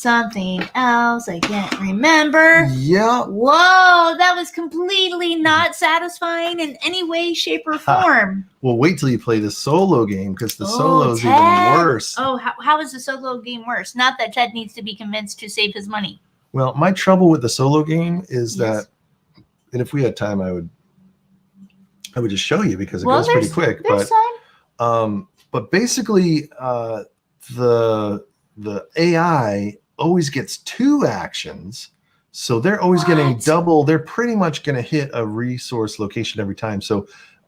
something else. I can't remember. Yeah. Whoa, that was completely not satisfying in any way, shape, or form. Well, wait till you play the solo game because the solo is even Ted. worse. Oh, how is the solo game worse? Not that Ted needs to be convinced to save his money. Well, my trouble with the solo game is Yes. that, and if we had time, I would just show you because it goes pretty quick. There's But basically, the AI always gets 2 actions, so they're always getting What? double. They're pretty much going to hit a resource location every time. So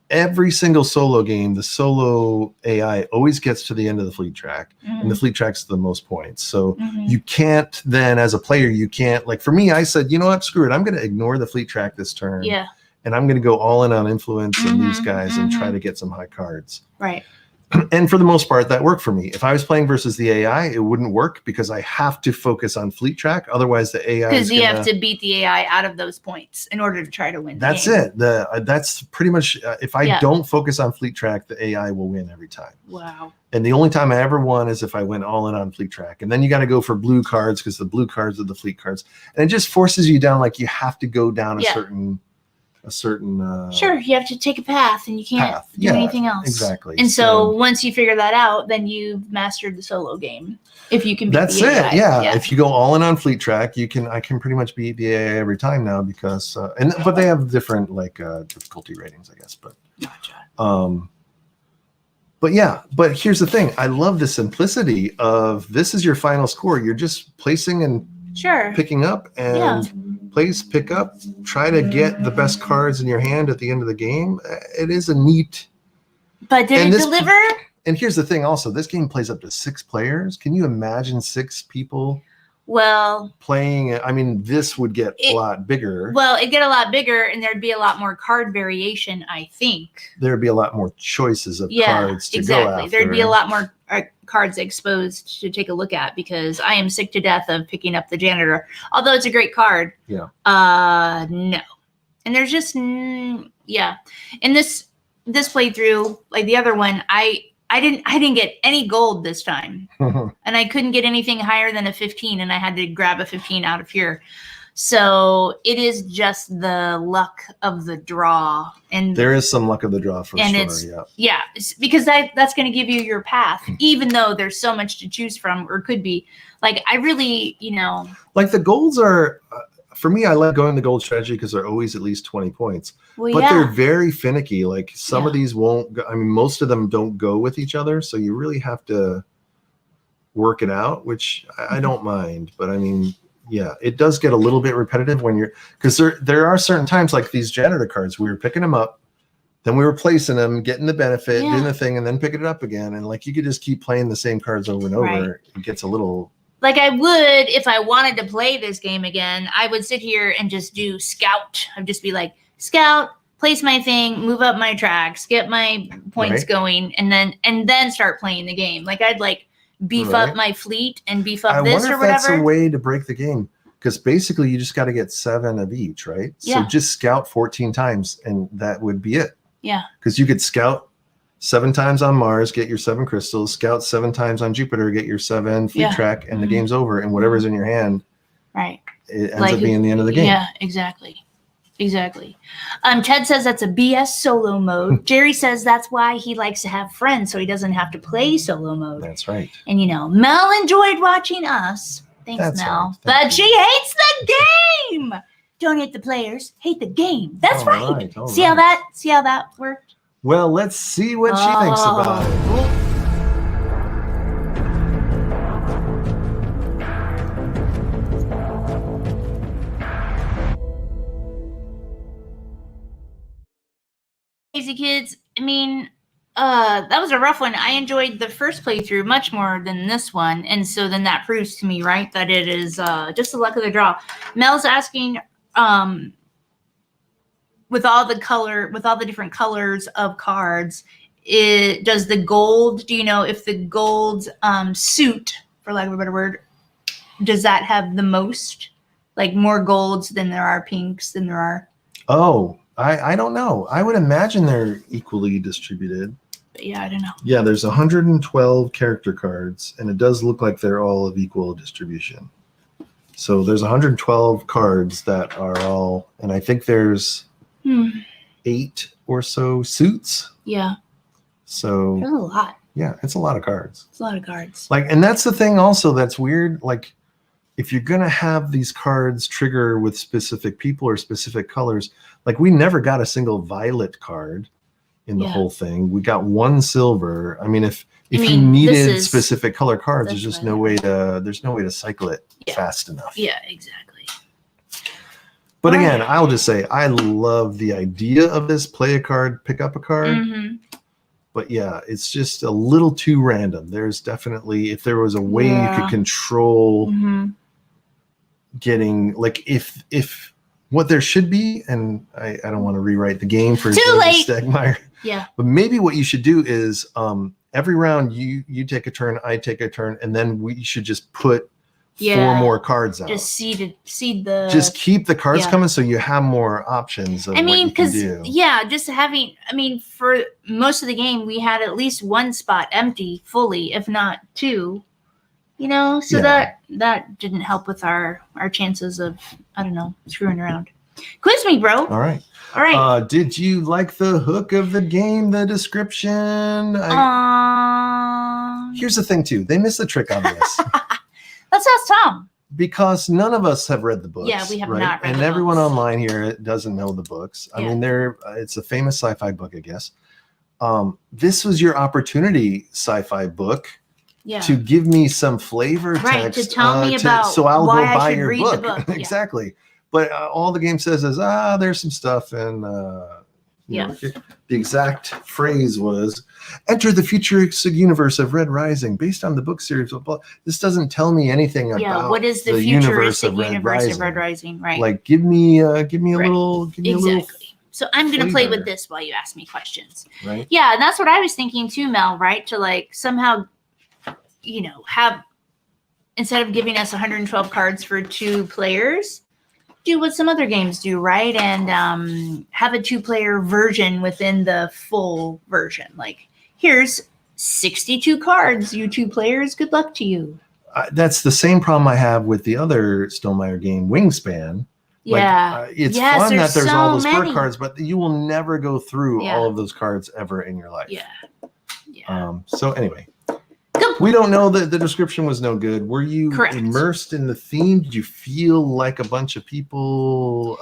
every single solo game, the solo AI always gets to the end of the fleet track, and the fleet track's the most points. So you can't then, as a player, you can't, like for me, I said, you know what, screw it, I'm going to ignore the fleet track this turn. Yeah. And I'm going to go all in on influence and these Mhm, guys and try to get some high cards. Right. And for the most part, that worked for me. If I was playing versus the AI, it wouldn't work because I have to focus on fleet track. Otherwise, the AI Because you have to beat the AI out of those points in order to try to win. That's the game. it. That's pretty much. If I Yeah. don't focus on fleet track, the AI will win every time. Wow. And the only time I ever won is if I went all in on fleet track. And then you got to go for blue cards because the blue cards are the fleet cards, and it just forces you down. Like you have to go down a Yeah. certain. Sure, you have to take a path, and you can't Path. do Yeah, anything else. Exactly. And so once you figure that out, then you've mastered the solo game. If you can beat that's the it. AI. Yeah. If you go all in on fleet track, I can pretty much beat the AI every time now because but they have different difficulty ratings, I guess. But Gotcha. but here's the thing. I love the simplicity of this is your final score. You're just placing and Sure. picking up and place, pick up, try to get the best cards in your hand at the end of the game. It is a neat. But did And it this- deliver? And here's the thing also, this game plays up to 6 players. Can you imagine 6 people Well, playing? I mean, this would get a lot bigger. it'd get a lot bigger, and there'd be a lot more card variation, I think. There'd be a lot more choices of cards to go after. There'd be a lot more cards exposed to take a look at because I am sick to death of picking up the janitor. Although it's a great card. Yeah. No. And there's just yeah. In this playthrough, like the other one, I didn't get any gold this time. And I couldn't get anything higher than a 15, and I had to grab a 15 out of here. So it is just the luck of the draw, and There is some luck of the draw for And sure. it's- Yeah. it's because that's going to give you your path, even though there's so much to choose from, or could be. Like I really, Like the golds are, for me, I like going the gold strategy because they're always at least 20 points. well, But yeah, they're very finicky. Like some of Yeah. these won't go, I mean, most of them don't go with each other. So you really have to work it out, which I don't mind. But I mean, yeah, it does get a little bit repetitive when you're, because there are certain times like these janitor cards, we were picking them up, then we were placing them, getting the benefit, Yeah. doing the thing, and then picking it up again. And like you could just keep playing the same cards over and over. Right. It gets a little, like I would if I wanted to play this game again. I would sit here and just do scout. I'd just be like scout, place my thing, move up my tracks, get my points Right. going, and then start playing the game. Like I'd beef Right. up my fleet and beef up I this wonder or if that's whatever. a way to break the game. Because basically you just got to get 7 of each, right? Yeah. So just scout 14 times and that would be it. Yeah. Because you could scout 7 times on Mars, get your 7 crystals, scout 7 times on Jupiter, get your 7 fleet Yeah. track, and the Mhm. game's over. And whatever's in your hand, Right. it ends Like up being the end of the game. Yeah, exactly. Ted says that's a BS solo mode. Jerry says that's why he likes to have friends so he doesn't have to play solo mode. That's right. And Mel enjoyed watching us. Thanks, That's Mel. right. Thank But you. she hates the game. Don't hate the players, hate the game. That's All right. right, all See how right. that worked? Well, let's see what she thinks about it. Oh. Crazy kids. I mean, that was a rough one. I enjoyed the first playthrough much more than this one, and so then that proves to me, right, that it is just the luck of the draw. Mel's asking, with all the different colors of cards, does the gold? Do you know if the gold suit, for lack of a better word, does that have the most, like more golds than there are pinks than there are? Oh, I don't know. I would imagine they're equally distributed. But yeah, I don't know. Yeah, there's 112 character cards, and it does look like they're all of equal distribution. So there's 112 cards that are all, and I think there's 8 or so suits. Yeah. So There's a lot. yeah, it's a lot of cards. It's a lot of cards. Like, and that's the thing also that's weird. Like, if you're gonna have these cards trigger with specific people or specific colors, like we never got a single violet card in the whole thing. We got 1 silver. I mean, if you needed specific color cards, there's just no way to cycle it fast enough. Yeah, exactly. But again, I'll just say I love the idea of this: play a card, pick up a card. But yeah, it's just a little too random. There's definitely, if there was a way you could control getting, like, if what there should be, and I don't want to rewrite the game for Stegmeyer. Yeah. But maybe what you should do is every round you take a turn, I take a turn, and then we should just put 4 more cards out. Just seed the. Just keep the cards coming so you have more options. Of what you can do. Just having. I mean, for most of the game, we had at least 1 spot empty fully, if not 2. You know, so that didn't help with our chances of, I don't know, screwing around. Quiz me, bro. All right. Did you like the hook of the game, the description? Here's the thing, too. They missed the trick on this. Let's ask Tom. Because none of us have read the books. Yeah, we have not read and the everyone books. Online here doesn't know the books. I mean, it's a famous sci-fi book, I guess. This was your opportunity, sci-fi book, to give me some flavor text. To tell me about so I'll why go buy I should your read book. the book. Yeah. Exactly. But all the game says is, there's some stuff. And you know, the exact phrase was, enter the futuristic universe of Red Rising based on the book series. Blah, blah. This doesn't tell me anything about what is the futuristic universe of Red Rising, right? Like, give me a little. So I'm going to play with this while you ask me questions. Right. Yeah, and that's what I was thinking too, Mel, right? To like somehow, you know, have, instead of giving us 112 cards for 2 players, do what some other games do, right? And have a 2-player version within the full version. Like, here's 62 cards, you 2 players. Good luck to you. That's the same problem I have with the other Stonemaier game, Wingspan. It's fun that there's all those bird cards, but you will never go through all of those cards ever in your life. So anyway, we don't know that the description was no good. Were you immersed in the theme? Did you feel like a bunch of people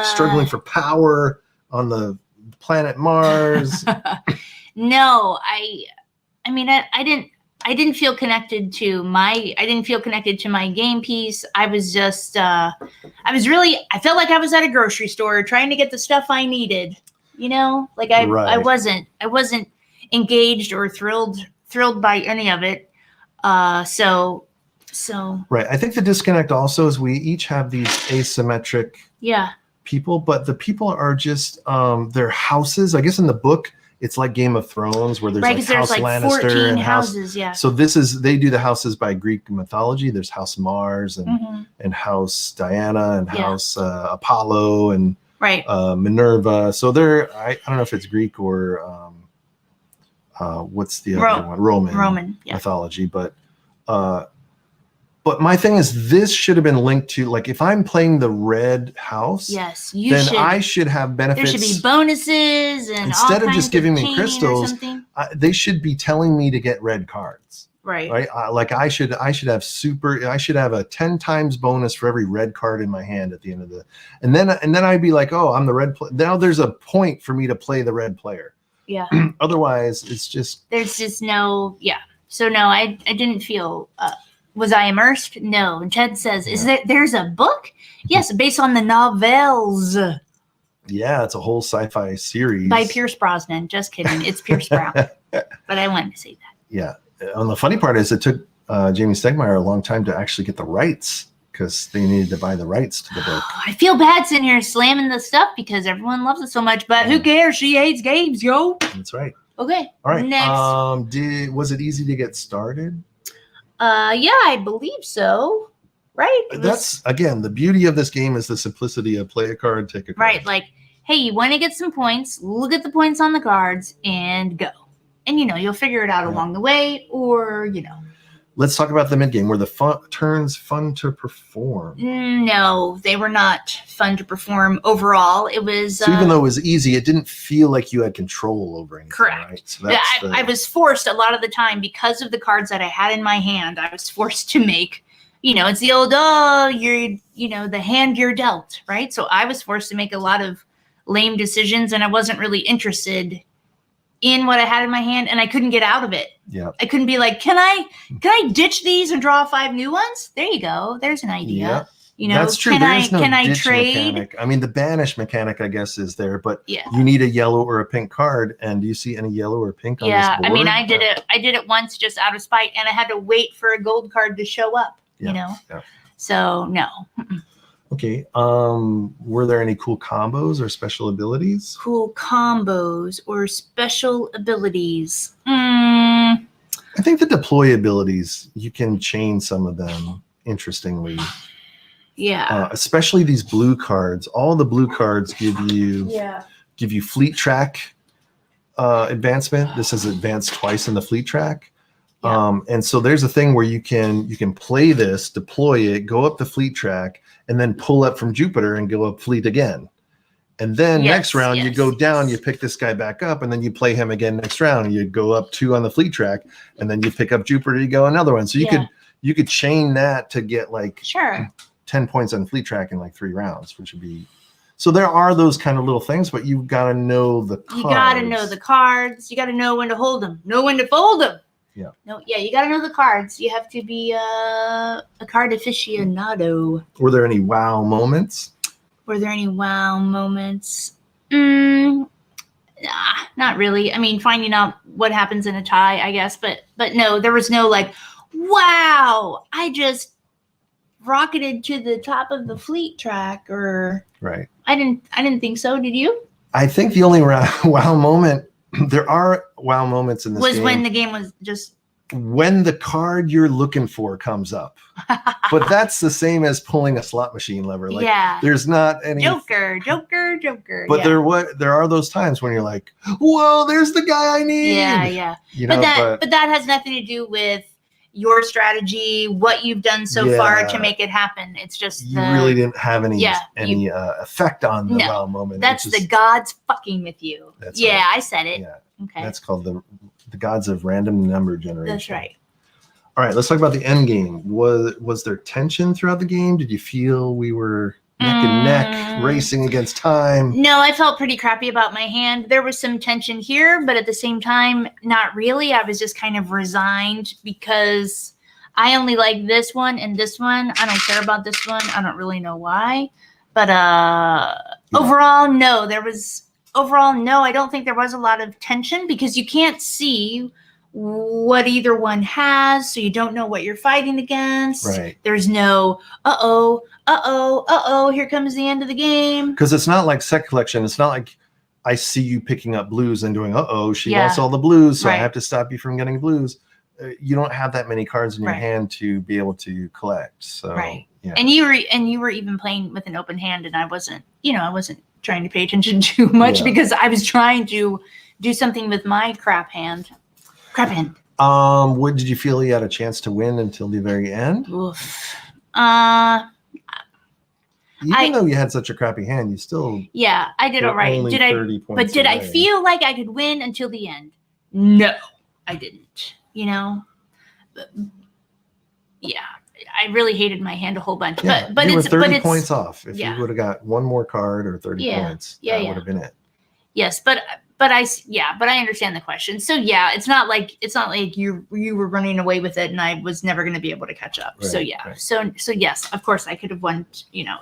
struggling for power on the planet Mars? No, I mean, I didn't feel connected to my game piece. I was just I felt like I was at a grocery store trying to get the stuff I needed. You know, like I wasn't engaged or thrilled by any of it. So right. I think the disconnect also is we each have these asymmetric people, but the people are just their houses. I guess in the book it's like Game of Thrones where there's like House Lannister 14 and houses. So they do the houses by Greek mythology. There's House Mars and House Diana and House Apollo and Minerva. So I don't know if it's Greek or what's the other one? Roman mythology. But my thing is, this should have been linked to, like, if I'm playing the red house, I should have benefits. There should be bonuses, and instead of just giving me crystals, they should be telling me to get red cards. Right. Like I should have a 10 times bonus for every red card in my hand at the end of and then I'd be like, oh, I'm the red player. Now there's a point for me to play the red player. Yeah. Otherwise, it's just there's just no. So no, I didn't feel. Was I immersed? No. And Ted says, "Is there's a book? Yes, based on the novels." Yeah, it's a whole sci-fi series by Pierce Brosnan. Just kidding, it's Pierce Brown. But I wanted to say that. Yeah. And the funny part is, it took Jamie Stegmeyer a long time to actually get the rights, because they needed to buy the rights to the book. I feel bad sitting here slamming the stuff because everyone loves it so much, but who cares? She hates games, yo. That's right. Okay. All right. Next. Was it easy to get started? Yeah, I believe so. Right. That's again, the beauty of this game is the simplicity of play a card, take a card. Right. Like, hey, you want to get some points? Look at the points on the cards and go. And you'll figure it out along the way, or let's talk about the mid game. Were the turns fun to perform? No, they were not fun to perform overall. It was So even though it was easy, it didn't feel like you had control over anything. correct. Right? So that's I was forced a lot of the time because of the cards that I had in my hand. I was forced to make, it's the old the hand you're dealt, right? So I was forced to make a lot of lame decisions, and I wasn't really interested in what I had in my hand, and I couldn't get out of it. Yeah. I couldn't be like, can I ditch these and draw 5 new ones? There you go. There's an idea. Yeah. That's true. Can There's no I ditch trade? mechanic. I mean, the banish mechanic, I guess, is there, but Yeah. you need a yellow or a pink card. And do you see any yellow or pink on this board? I mean, I did it once just out of spite, and I had to wait for a gold card to show up. Yeah. So no. Okay. Were there any cool combos or special abilities? Cool combos or special abilities. I think the deploy abilities, you can chain some of them interestingly. Yeah. Especially these blue cards. All the blue cards give you fleet track advancement. This has advanced twice in the fleet track. Yeah. And so there's a thing where you can play this, deploy it, go up the fleet track, and then pull up from Jupiter and go up fleet again. And then next round you go down, you pick this guy back up, and then you play him again next round. You go up 2 on the fleet track, and then you pick up Jupiter, you go another one. So you could chain that to get like 10 points on fleet track in like 3 rounds, which would be. So there are those kind of little things, but you've got to know the cards. You got to know the cards. You got to know when to hold them, know when to fold them. Yeah. No, yeah, you got to know the cards. You have to be a card aficionado. Were there any wow moments? Were there any wow moments? Not really. I mean, finding out what happens in a tie, I guess, but no, there was no like, wow, I just rocketed to the top of the fleet track, or right. I didn't think so. Did you? I think the only wow moment, there are wow moments in this was game, when the game was just when the card you're looking for comes up. But that's the same as pulling a slot machine lever. Like, there's not any Joker. But there are those times when you're like, whoa, there's the guy I need. Yeah. But that has nothing to do with your strategy, what you've done so far to make it happen. It's just you really didn't have any effect on the wow moment. That's the gods fucking with you. That's right. I said it. Yeah. Okay. That's called the gods of random number generation. That's right. All right, let's talk about the end game. Was there tension throughout the game? Did you feel we were neck and neck, racing against time? No, I felt pretty crappy about my hand. There was some tension here, but at the same time, not really. I was just kind of resigned because I only like this one and this one. I don't care about this one. I don't really know why. But overall, no. I don't think there was a lot of tension because you can't see what either one has, so you don't know what you're fighting against. Right. There's no here comes the end of the game. Because it's not like set collection. It's not like I see you picking up blues and doing, she lost all the blues, so I have to stop you from getting blues. You don't have that many cards in your hand to be able to collect. So yeah. And you were even playing with an open hand, and I wasn't trying to pay attention too much because I was trying to do something with my crap hand. What did you feel you had a chance to win until the very end? Oof. Even though you had such a crappy hand, you still I did all right. Did I feel like I could win until the end? No, I didn't. I really hated my hand a whole bunch. But you were it's 30 points off. If you Yeah. would have got one more card or 30 points, that would have been it. Yes, but I understand the question. So it's not like you were running away with it and I was never going to be able to catch up. Right, So yes, of course I could have won,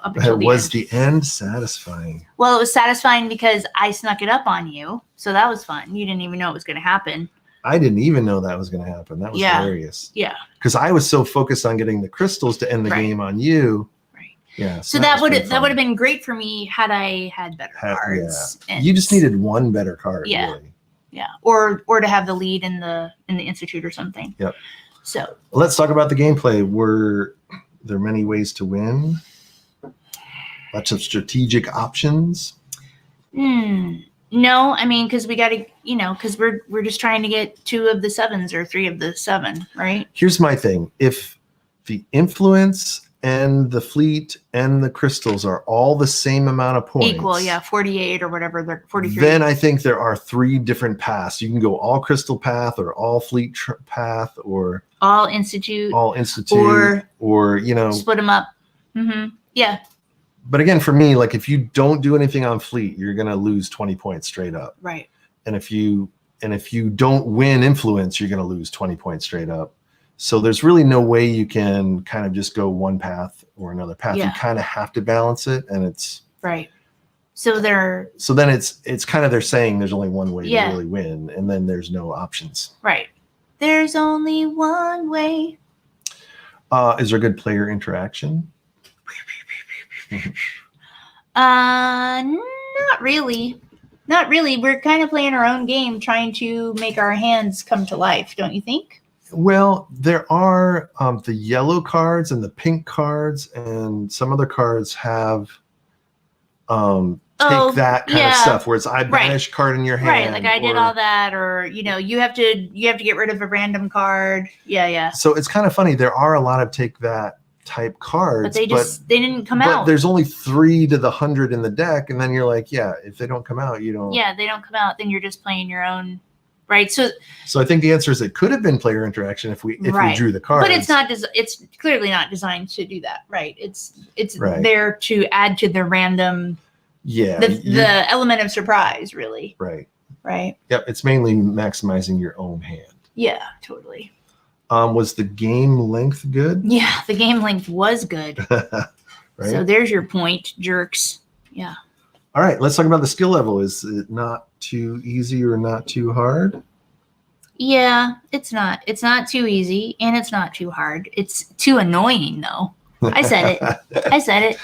up until the end. Was the end satisfying? Well, it was satisfying because I snuck it up on you. So that was fun. You didn't even know it was going to happen. I didn't even know that was going to happen. That was hilarious. Yeah. Because I was so focused on getting the crystals to end the game on you. Right. Yeah. So that would have been great for me had I had better cards. Yeah. You just needed one better card. Yeah. Really. Yeah. Or to have the lead in the institute or something. Yep. So let's talk about the gameplay. Were there many ways to win? Lots of strategic options. No, I mean, because we got to, because we're just trying to get 2 of the 7s or 3 of the 7, right? Here's my thing. If the influence and the fleet and the crystals are all the same amount of points. Equal, yeah, 48 or whatever, they're 43. Then I think there are 3 different paths. You can go all crystal path or all fleet path or all institute or split them up. Yeah. But again, for me, like if you don't do anything on fleet, you're going to lose 20 points straight up. Right. And if you don't win influence, you're going to lose 20 points straight up. So there's really no way you can kind of just go one path or another path. Yeah. You kind of have to balance it, and it's right. So then it's kind of they're saying there's only one way Yeah. to really win, and then there's no options. Right. There's only one way. Is there good player interaction? Not really. Not really. We're kind of playing our own game, trying to make our hands come to life, don't you think? Well, there are the yellow cards and the pink cards, and some other cards have take that kind of stuff where it's I banish card in your hand. Right, like I did all that, or you have to get rid of a random card. Yeah. So it's kind of funny. There are a lot of take that type cards, but they didn't come out. But there's only 3 to the 100 in the deck, and then you're like, yeah, if they don't come out, you don't. Yeah, they don't come out. Then you're just playing your own, right? So I think the answer is it could have been player interaction if we drew the cards, but it's not. It's clearly not designed to do that, right? It's Right. there to add to the random. Yeah, the element of surprise, really. Right. Yep, it's mainly maximizing your own hand. Yeah, totally. Was the game length good? Yeah, the game length was good. Right. So there's your point, jerks. Yeah. All right, let's talk about the skill level. Is it not too easy or not too hard? Yeah, it's not. It's not too easy and it's not too hard. It's too annoying though. I said it.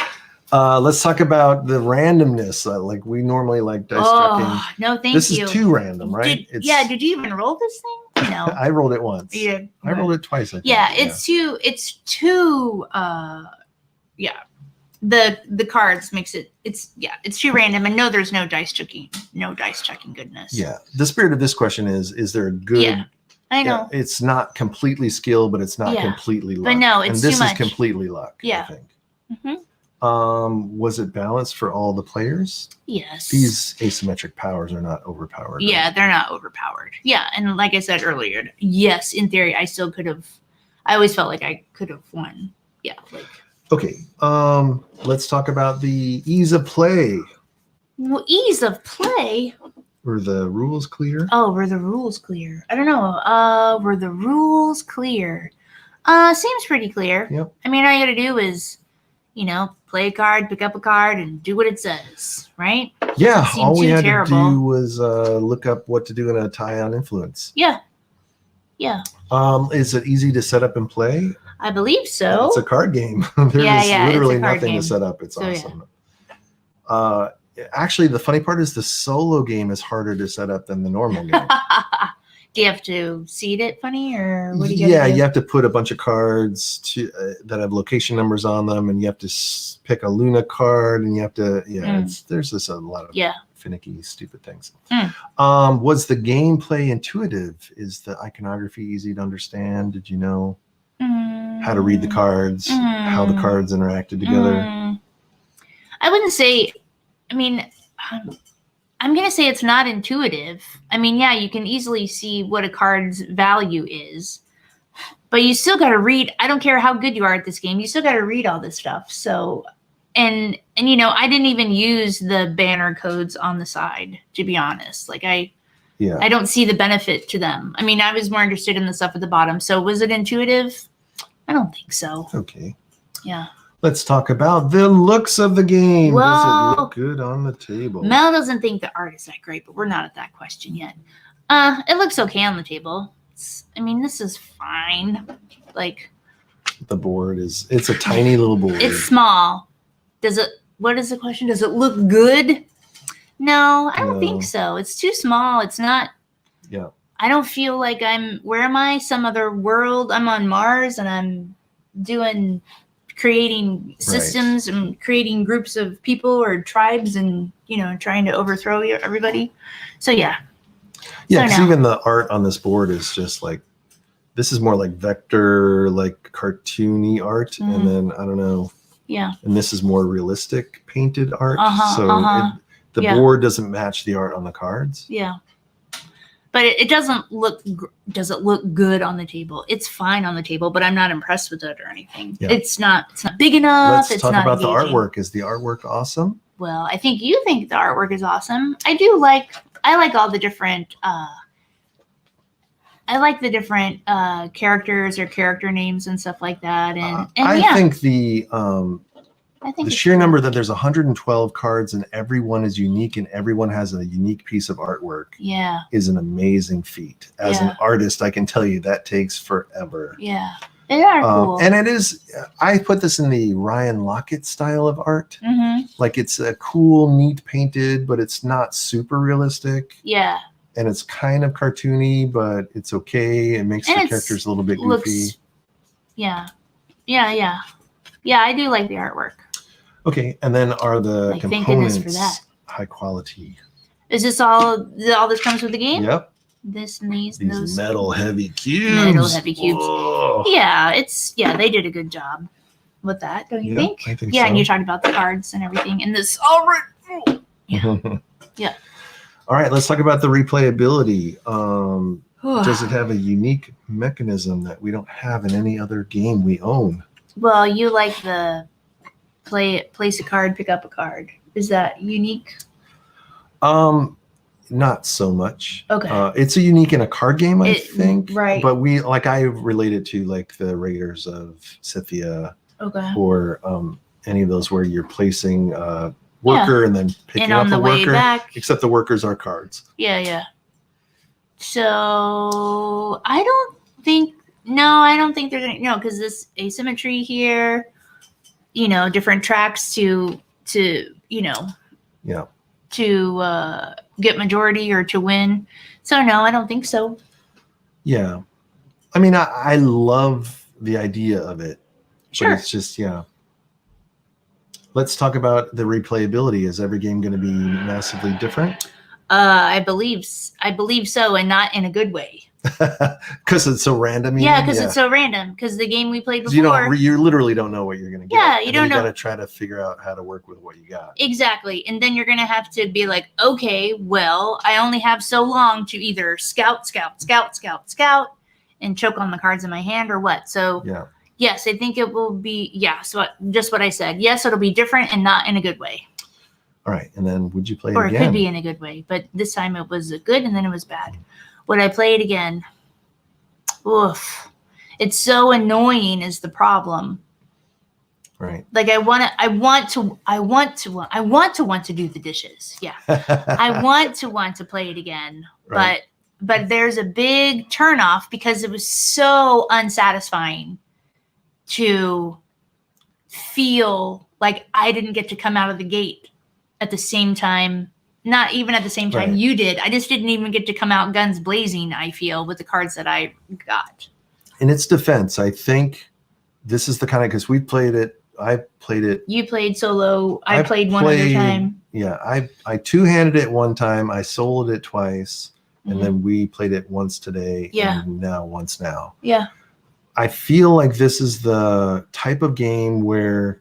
Let's talk about the randomness. Like we normally like dice checking. No, thank this you. This is too random, right? Did you even roll this thing? No. I rolled it once. Yeah. I rolled it twice, I think. Yeah, it's too the cards makes it it's too random, and no, there's no dice checking goodness. Yeah. The spirit of this question is there a good Yeah. I know. Yeah, it's not completely skill, but it's not completely luck. But no, it's and this too much. is completely luck, Yeah. I think. Mm-hmm. Was it balanced for all the players? Yes. These asymmetric powers are not overpowered. Yeah, they're not overpowered. Yeah, and like I said earlier, yes, in theory, I still could have. I always felt like I could have won. Yeah. Okay. Let's talk about the ease of play. Well, ease of play. Were the rules clear? Oh, were the rules clear? I don't know. Were the rules clear? Seems pretty clear. Yep. I mean, all you got to do is, play a card, pick up a card, and do what it says, right? Yeah. All we had terrible. to do was look up what to do in a tie on influence. Yeah. Yeah. Is it easy to set up and play? I believe so. It's a card game. There's literally nothing to set up. It's awesome. Yeah. Actually, the funny part is the solo game is harder to set up than the normal game. Do you have to seed it funny, or what do you? Yeah, you have to put a bunch of cards that have location numbers on them, and you have to pick a Luna card, and you have to there's just a lot of finicky, stupid things. Was the gameplay intuitive? Is the iconography easy to understand? Did you know how to read the cards, how the cards interacted together? I wouldn't say. I mean, I'm going to say it's not intuitive. I mean, yeah, you can easily see what a card's value is, but you still got to read. I don't care how good you are at this game. You still got to read all this stuff. So, and I didn't even use the banner codes on the side, to be honest. Like I don't see the benefit to them. I mean, I was more interested in the stuff at the bottom. So was it intuitive? I don't think so. Okay. Yeah. Let's talk about the looks of the game. Well, does it look good on the table? Mel doesn't think the art is that great, but we're not at that question yet. It looks okay on the table. This is fine. Like the board it's a tiny little board. It's small. What is the question? Does it look good? No, I don't think so. It's too small. It's not. Yeah. I don't feel like where am I? Some other world. I'm on Mars and I'm doing creating systems and creating groups of people or tribes and, trying to overthrow everybody. So yeah. Yeah, because So no. even the art on this board is just like, this is more like vector, like cartoony art. Mhm. And then, I don't know. Yeah. And this is more realistic painted art. Uh-huh, So uh-huh. the Yeah. board doesn't match the art on the cards. Yeah. But it doesn't look, does it look good on the table? It's fine on the table, but I'm not impressed with it or anything. Yeah. It's not big enough. Let's talk not about engaging. the artwork. Is the artwork awesome? Well, I think you think the artwork is awesome. I like all the different, characters or character names and stuff like that. And I yeah, think the it's sheer cool. number that there's 112 cards and everyone is unique and everyone has a unique piece of artwork Yeah. is an amazing feat. As Yeah. an artist, I can tell you that takes forever. Yeah. They are cool. And it is, I put this in the Ryan Lockett style of art. Mm-hmm. Like it's a cool, neat painted, but it's not super realistic. Yeah. And it's kind of cartoony, but it's okay. It makes And the it's- characters a little bit goofy. Looks. Yeah. Yeah. Yeah, I do like the artwork. Okay, and then are the Like, thank goodness components for that. high quality? Is this all this comes with the game? Yep. This and these and These those. metal heavy cubes. Metal heavy cubes. Whoa. Yeah, they did a good job with that, don't you Yeah, think? I think Yeah, so. and you talked about the cards and everything. And this all right. Yeah. Yeah. All right, let's talk about the replayability. Does it have a unique mechanism that we don't have in any other game we own? Well, you like the place a card, pick up a card. Is that unique? Not so much. Okay. It's a unique in a card game, I It- think. right. But I relate it to like the Raiders of Scythia Okay. or any of those where you're placing a worker and then picking And up on the a way worker. back. Except the workers are cards. Yeah. So I don't think they're gonna because this asymmetry here, different tracks to Yeah. to get majority or to win. So no, I don't think so. Yeah. I mean, I love the idea of it. Sure. But it's just, Let's talk about the replayability. Is every game going to be massively different? I believe so, and not in a good way. Because it's so random. Yeah, because it's so random. Because the game we played 'Cause before, you literally don't know what you're going to get. Yeah, you and don't then know. You got to try to figure out how to work with what you got. exactly, and then you're gonna have to be like, okay, well, I only have so long to either scout, and choke on the cards in my hand, or what. So Yeah. yes, I think it will be. Yeah, so just what I said. Yes, it'll be different and not in a good way, All right. And then would you play it or again? it could be in a good way. But this time it was good, and then it was bad. Would I play it again? Oof. It's so annoying is the problem. Right. Like I want to do the dishes. Yeah. I want to play it again. Right. But there's a big turnoff because it was so unsatisfying to feel like I didn't get to come out of the gate at the same time. Not even at the same time Right. you did. I just didn't even get to come out guns blazing, I feel, with the cards that I got. In its defense, I think this is the kind of, because we played it. I played it. You played solo. I I've played one other played- time. Yeah. I two-handed it one time. I soloed it twice. And Mhm. then we played it once today. Yeah. And once now. Yeah. I feel like this is the type of game where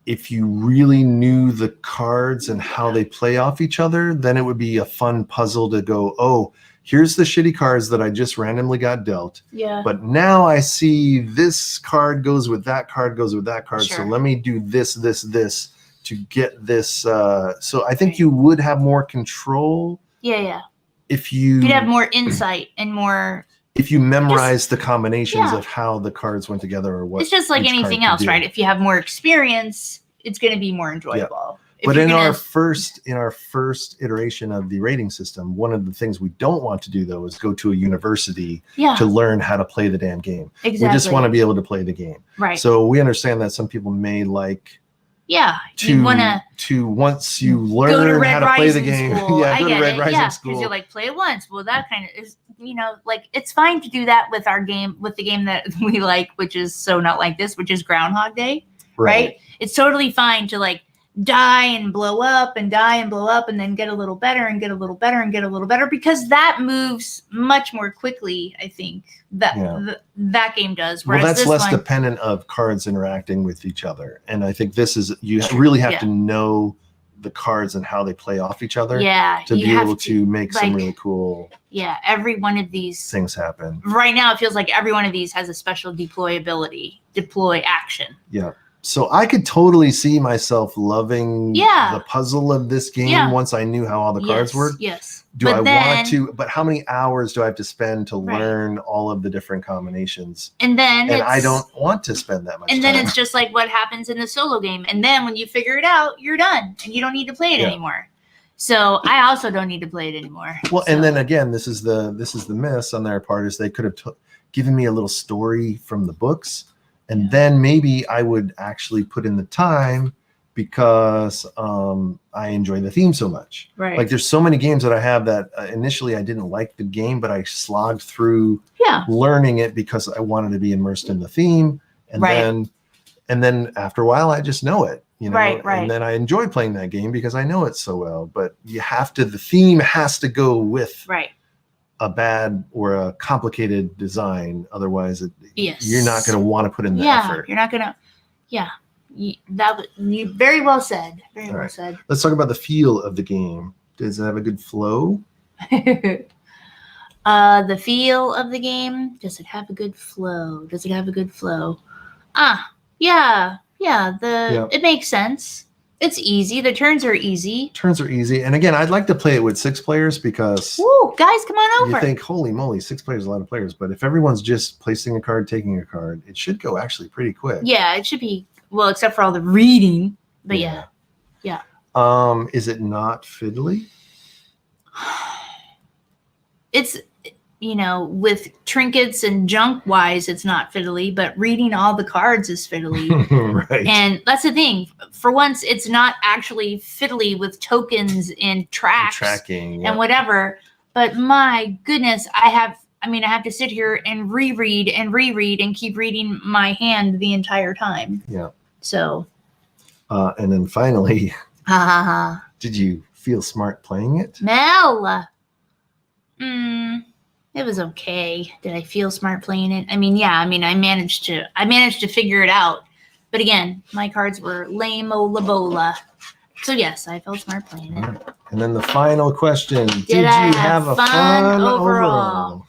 if you really knew the cards and how they play off each other, then it would be a fun puzzle to go, oh, here's the shitty cards that I just randomly got dealt. Yeah. But now I see this card goes with that card, goes with that card. Sure. So let me do this to get this. So I think Right. you would have more control Yeah. if you You'd have more insight and more. if you memorize the combinations Yeah. of how the cards went together or what. It's just like each card anything could else, do. right? If you have more experience, it's going to be more enjoyable. If But you're in gonna- our first iteration of the rating system, one of the things we don't want to do though is go to a university yeah, to learn how to play the damn game. exactly. We just want to be able to play the game. right. So we understand that some people may like Yeah, to you want to once you go to learn Red how to play the Rising game. School. Yeah, I go to get Red it. Rising Yeah, because School. you're like, play it once. Well, that kind of is, like, it's fine to do that with our game, with the game that we like, which is so not like this, which is Groundhog Day, right? It's totally fine to like die and blow up and die and blow up and then get a little better and get a little better and get a little better, because that moves much more quickly, I think, that game does. Well, Whereas that's this less one, dependent of cards interacting with each other. And I think this is, you really have Yeah. to know the cards and how they play off each other yeah, to you be have able to make some like, really cool yeah, every one of these things happen. right now, it feels like every one of these has a special deploy action. Yeah. So I could totally see myself loving the puzzle of this game once I knew how all the cards worked. Yes. Do I want to? But how many hours do I have to spend to learn all of the different combinations? And then I don't want to spend that much time. And then it's just like what happens in the solo game. And then when you figure it out, you're done and you don't need to play it anymore. So I also don't need to play it anymore. Well, and then again, this is the miss on their part, is they could have given me a little story from the books. And then maybe I would actually put in the time, because I enjoy the theme so much. Right. Like there's so many games that I have that initially I didn't like the game, but I slogged through learning it because I wanted to be immersed in the theme. And then after a while, I just know it. You know, and then I enjoy playing that game because I know it so well. But you have to, the theme has to go with a bad or a complicated design. Otherwise, you're not going to want to put in the effort. You're not going to. Yeah, you very well said. Very well said. Let's talk about the feel of the game. Does it have a good flow? The feel of the game. Does it have a good flow? Does it have a good flow? Yeah. It makes sense. It's easy. The turns are easy. And again, I'd like to play it with 6 players because guys, come on over. You think, holy moly, 6 players is a lot of players. But if everyone's just placing a card, taking a card, it should go actually pretty quick. Yeah, it should be, well, except for all the reading. But yeah. Is it not fiddly? It's, with trinkets and junk wise, it's not fiddly, but reading all the cards is fiddly. Right. And that's the thing. For once, it's not actually fiddly with tokens and tracking and whatever. But my goodness, I have to sit here and reread and keep reading my hand the entire time. Yeah. So. And then finally, did you feel smart playing it? Mel. It was okay. Did I feel smart playing it? I managed to figure it out. But again, my cards were lame-o-la-bola. So yes, I felt smart playing it. And then the final question. Did you have a fun overall?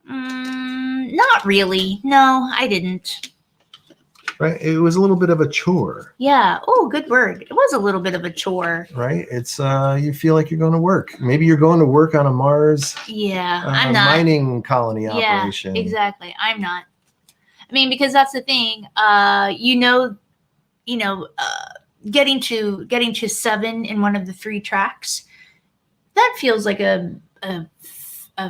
Not really. No, I didn't. Right? It was a little bit of a chore. Yeah. Oh, good word. It was a little bit of a chore. Right? It's you feel like you're going to work. Maybe you're going to work on a Mars I'm not. mining colony operation. Yeah, exactly. I'm not. Because that's the thing. Getting to 7 in one of the 3 tracks, that feels like a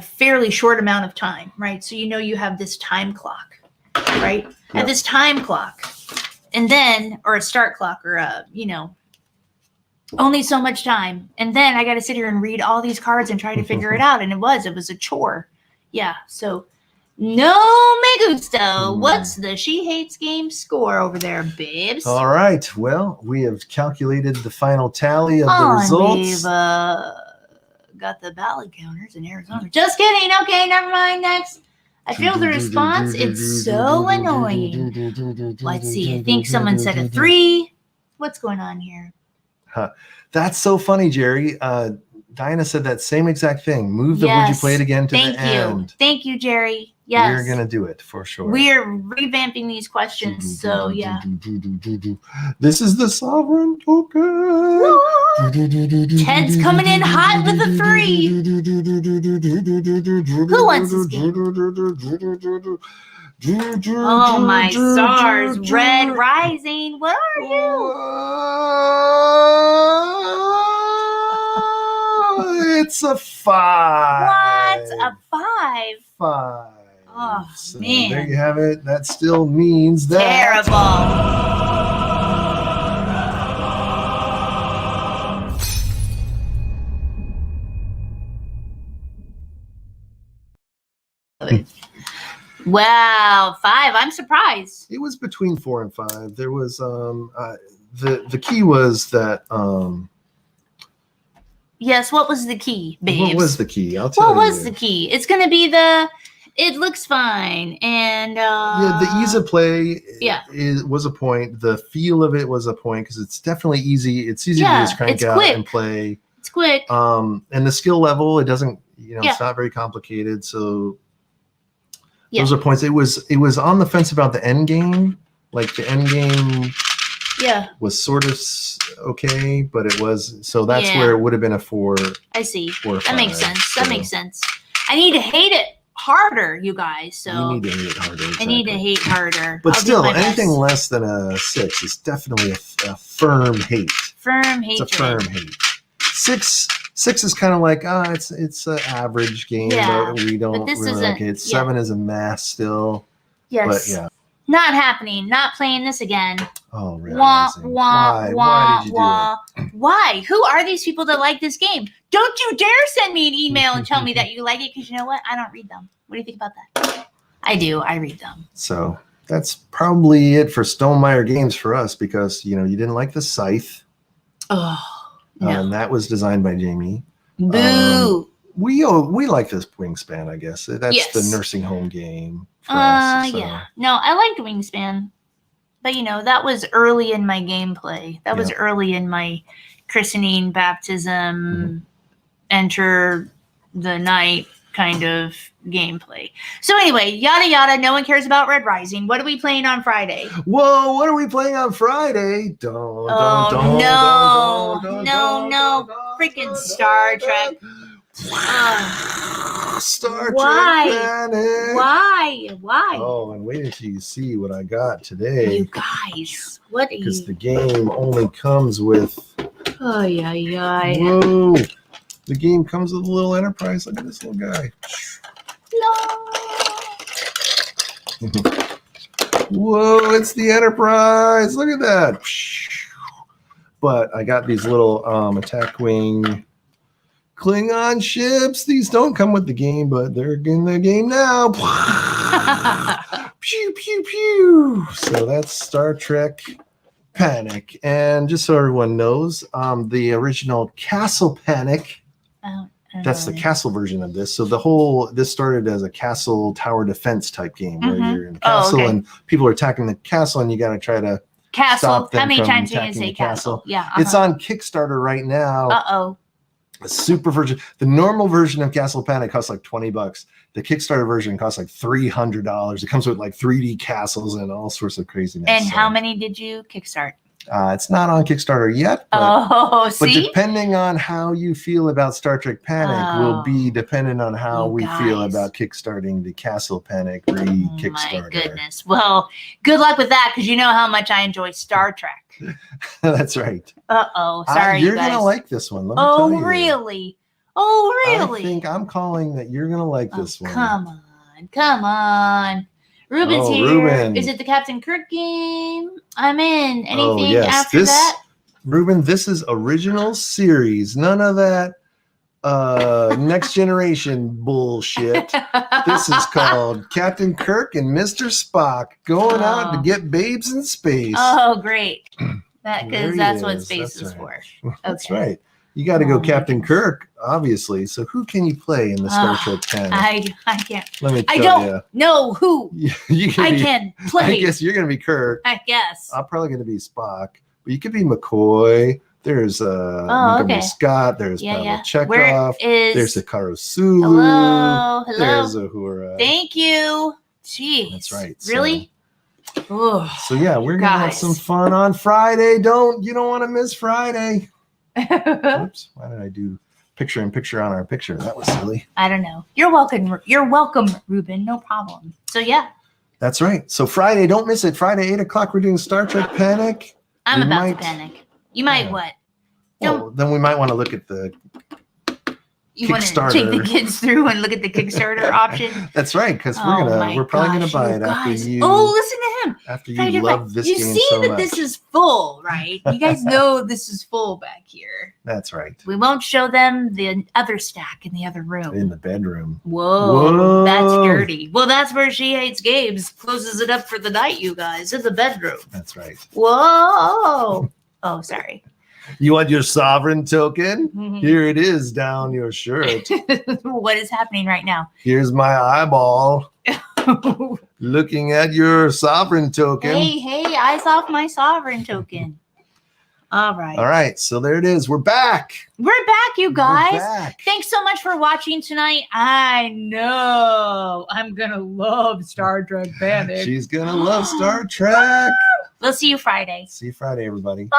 fairly short amount of time, right? So you have this time clock, right? Yeah. At this time clock, and then, or a start clock, or only so much time, and then I got to sit here and read all these cards and try to figure it out, and it was a chore. Yeah, so no me gusto. What's the She Hates Games score over there, babes? All right. Well, we have calculated the final tally of the results. We've got the ballot counters in Arizona. Just kidding. Okay, never mind. Next. I feel the response. It's so annoying. Let's see. I think someone said a 3. What's going on here? That's so funny, Jerry. Diana said that same exact thing. Move the would you play it again to the end. Thank you, Jerry. Yes. We're going to do it for sure. We're revamping these questions. So, yeah. This is the Sovereign Token. Ted's coming in hot with a 3. Who wants this game? Oh, my stars. Red Rising. Where are you? It's a 5. What? A 5? 5. Oh, so man. There you have it. That still means that. Terrible. Wow, 5. I'm surprised. It was between 4 and 5. There was the key was that Yes, what was the key, babes? what was the key? I'll tell you. What was the key? It's going to be the it looks fine and Yeah, the ease of play Yeah. was a point. The feel of it was a point because it's definitely easy. It's easy Yeah, to just crank it's out quick. and play. it's quick. And the skill level, it doesn't, Yeah. it's not very complicated. So Yeah. those are points. It was on the fence about the end game. Like the end game Yeah, was sort of okay, but it was, so that's Yeah. where it would have been a 4 I see. or 5. That makes sense. That So makes sense. I need to hate it harder, you guys. So you need to hit it harder. I need to exactly. hate harder. But I'll do still, my best. anything less than a 6 is definitely a firm hate. Firm hatred. It's a firm hate. Six is kind of like it's an average game, Yeah, but we don't but this really isn't- like it. yeah. 7 is a mass still, Yes. but yeah. Not happening. Not playing this again. Oh, really? Wah, wah, Why? wah, Why did you wah. Why? Who are these people that like this game? Don't you dare send me an email and tell me that you like it, because you know what? I don't read them. What do you think about that? I do. I read them. do it? So that's probably it for Stonemeyer Games for us because you didn't like the Scythe, Oh, no. and that was designed by Jamie. Boo. We like this Wingspan, I guess. That's Yes. the nursing home game. For us, so. Yeah. No, I liked Wingspan. But that was early in my gameplay. That was Yeah. early in my christening, baptism, enter the night kind of gameplay. So anyway, yada yada. No one cares about Red Rising. What are we playing on Friday? Whoa, what are we playing on Friday? No. Freaking Star Trek. Star Why? Trek Planet. Why? Oh, and wait until you see what I got today. You guys, what are Because you? the game only comes with. Oh yeah. Whoa! The game comes with a little Enterprise. Look at this little guy. Whoa! It's the Enterprise. Look at that. But I got these little attack wing Klingon ships. These don't come with the game, but they're in the game now. Pew pew pew. So that's Star Trek Panic. And just so everyone knows, the original Castle Panic. That's the castle version of this. So this started as a castle tower defense type game where Mhm. you're in a castle okay. and people are attacking the castle and you got to try to Castle. stop them How many from times are you gonna attacking say the castle. castle? Yeah. It's on Kickstarter right now. Uh-oh. The super version, the normal version of Castle Panic costs like $20. The Kickstarter version costs like $300. It comes with like 3D castles and all sorts of craziness. And So, how many did you kickstart? it's not on Kickstarter yet, but, Oh, but see? depending on how you feel about Star Trek Panic will Oh, be dependent on how you we feel guys. about kickstarting the Castle Panic Oh, my Kickstarter. goodness. Well, good luck with that, because you know how much I enjoy Star Trek. That's right. Uh-oh. Sorry, You're you guys. gonna like this one. Let me Oh, tell you. really? Oh, really? I think I'm calling that you're gonna like this one. Come on. Ruben's Oh, here. Ruben. Is it the Captain Kirk game? I'm in. Anything Oh, yes. after that? Ruben, this is original series. None of that next generation bullshit. This is called Captain Kirk and Mr. Spock going out to Oh. get babes in space. Oh, great. There Because he that's what is. space That's is right. for. That's Okay. right. You got to Oh, go my Captain goodness. Kirk, obviously. So who can you play in the Star Ah, Trek Panic? I can't. Let me I tell don't know who you can I be, can I play. guess you're going to be Kirk. I guess. I'm probably going to be Spock, but you could be McCoy. There's Montgomery okay. Scott. There's Yeah, Pavel yeah. Chekhov. Where is? There's Hikaru Sulu. Hello. There's Uhura. Thank you. Jeez. That's right, Really? Oh. So yeah, we're gonna have Guys. some fun on Friday. You don't want to miss Friday. Oops, why did I do picture in picture on our picture? That was silly. I don't know. You're welcome. You're welcome, Ruben. No problem. So yeah, That's right. So Friday, don't miss it. Friday, 8:00, we're doing Star Trek Panic. I'm We about might- to panic. You might Yeah. what? Well, then we might want to look at the. You want to take the Kickstarter. kids through and look at the Kickstarter option? That's right, because Oh my we're probably gonna gosh, buy you it after guys. you. Oh, listen to him. After Try to you get love back. this You game see so that much. this is full, right? You guys know this is full back here. That's right. We won't show them the other stack in the other room. In the bedroom. Whoa, that's Whoa. dirty. Well, that's where She Hates Games closes it up for the night, you guys, in the bedroom. That's right. Whoa. Oh, sorry. You want your sovereign token? Mhm. Here it is down your shirt. What is happening right now? Here's my eyeball looking at your sovereign token. Hey, eyes off my sovereign token. All right. All right, so there it is. We're back. We're back, you We're guys. back. Thanks so much for watching tonight. I know I'm going to love Star Trek Panic. She's gonna love Star Trek. We'll see you Friday. See you Friday, everybody. Bye.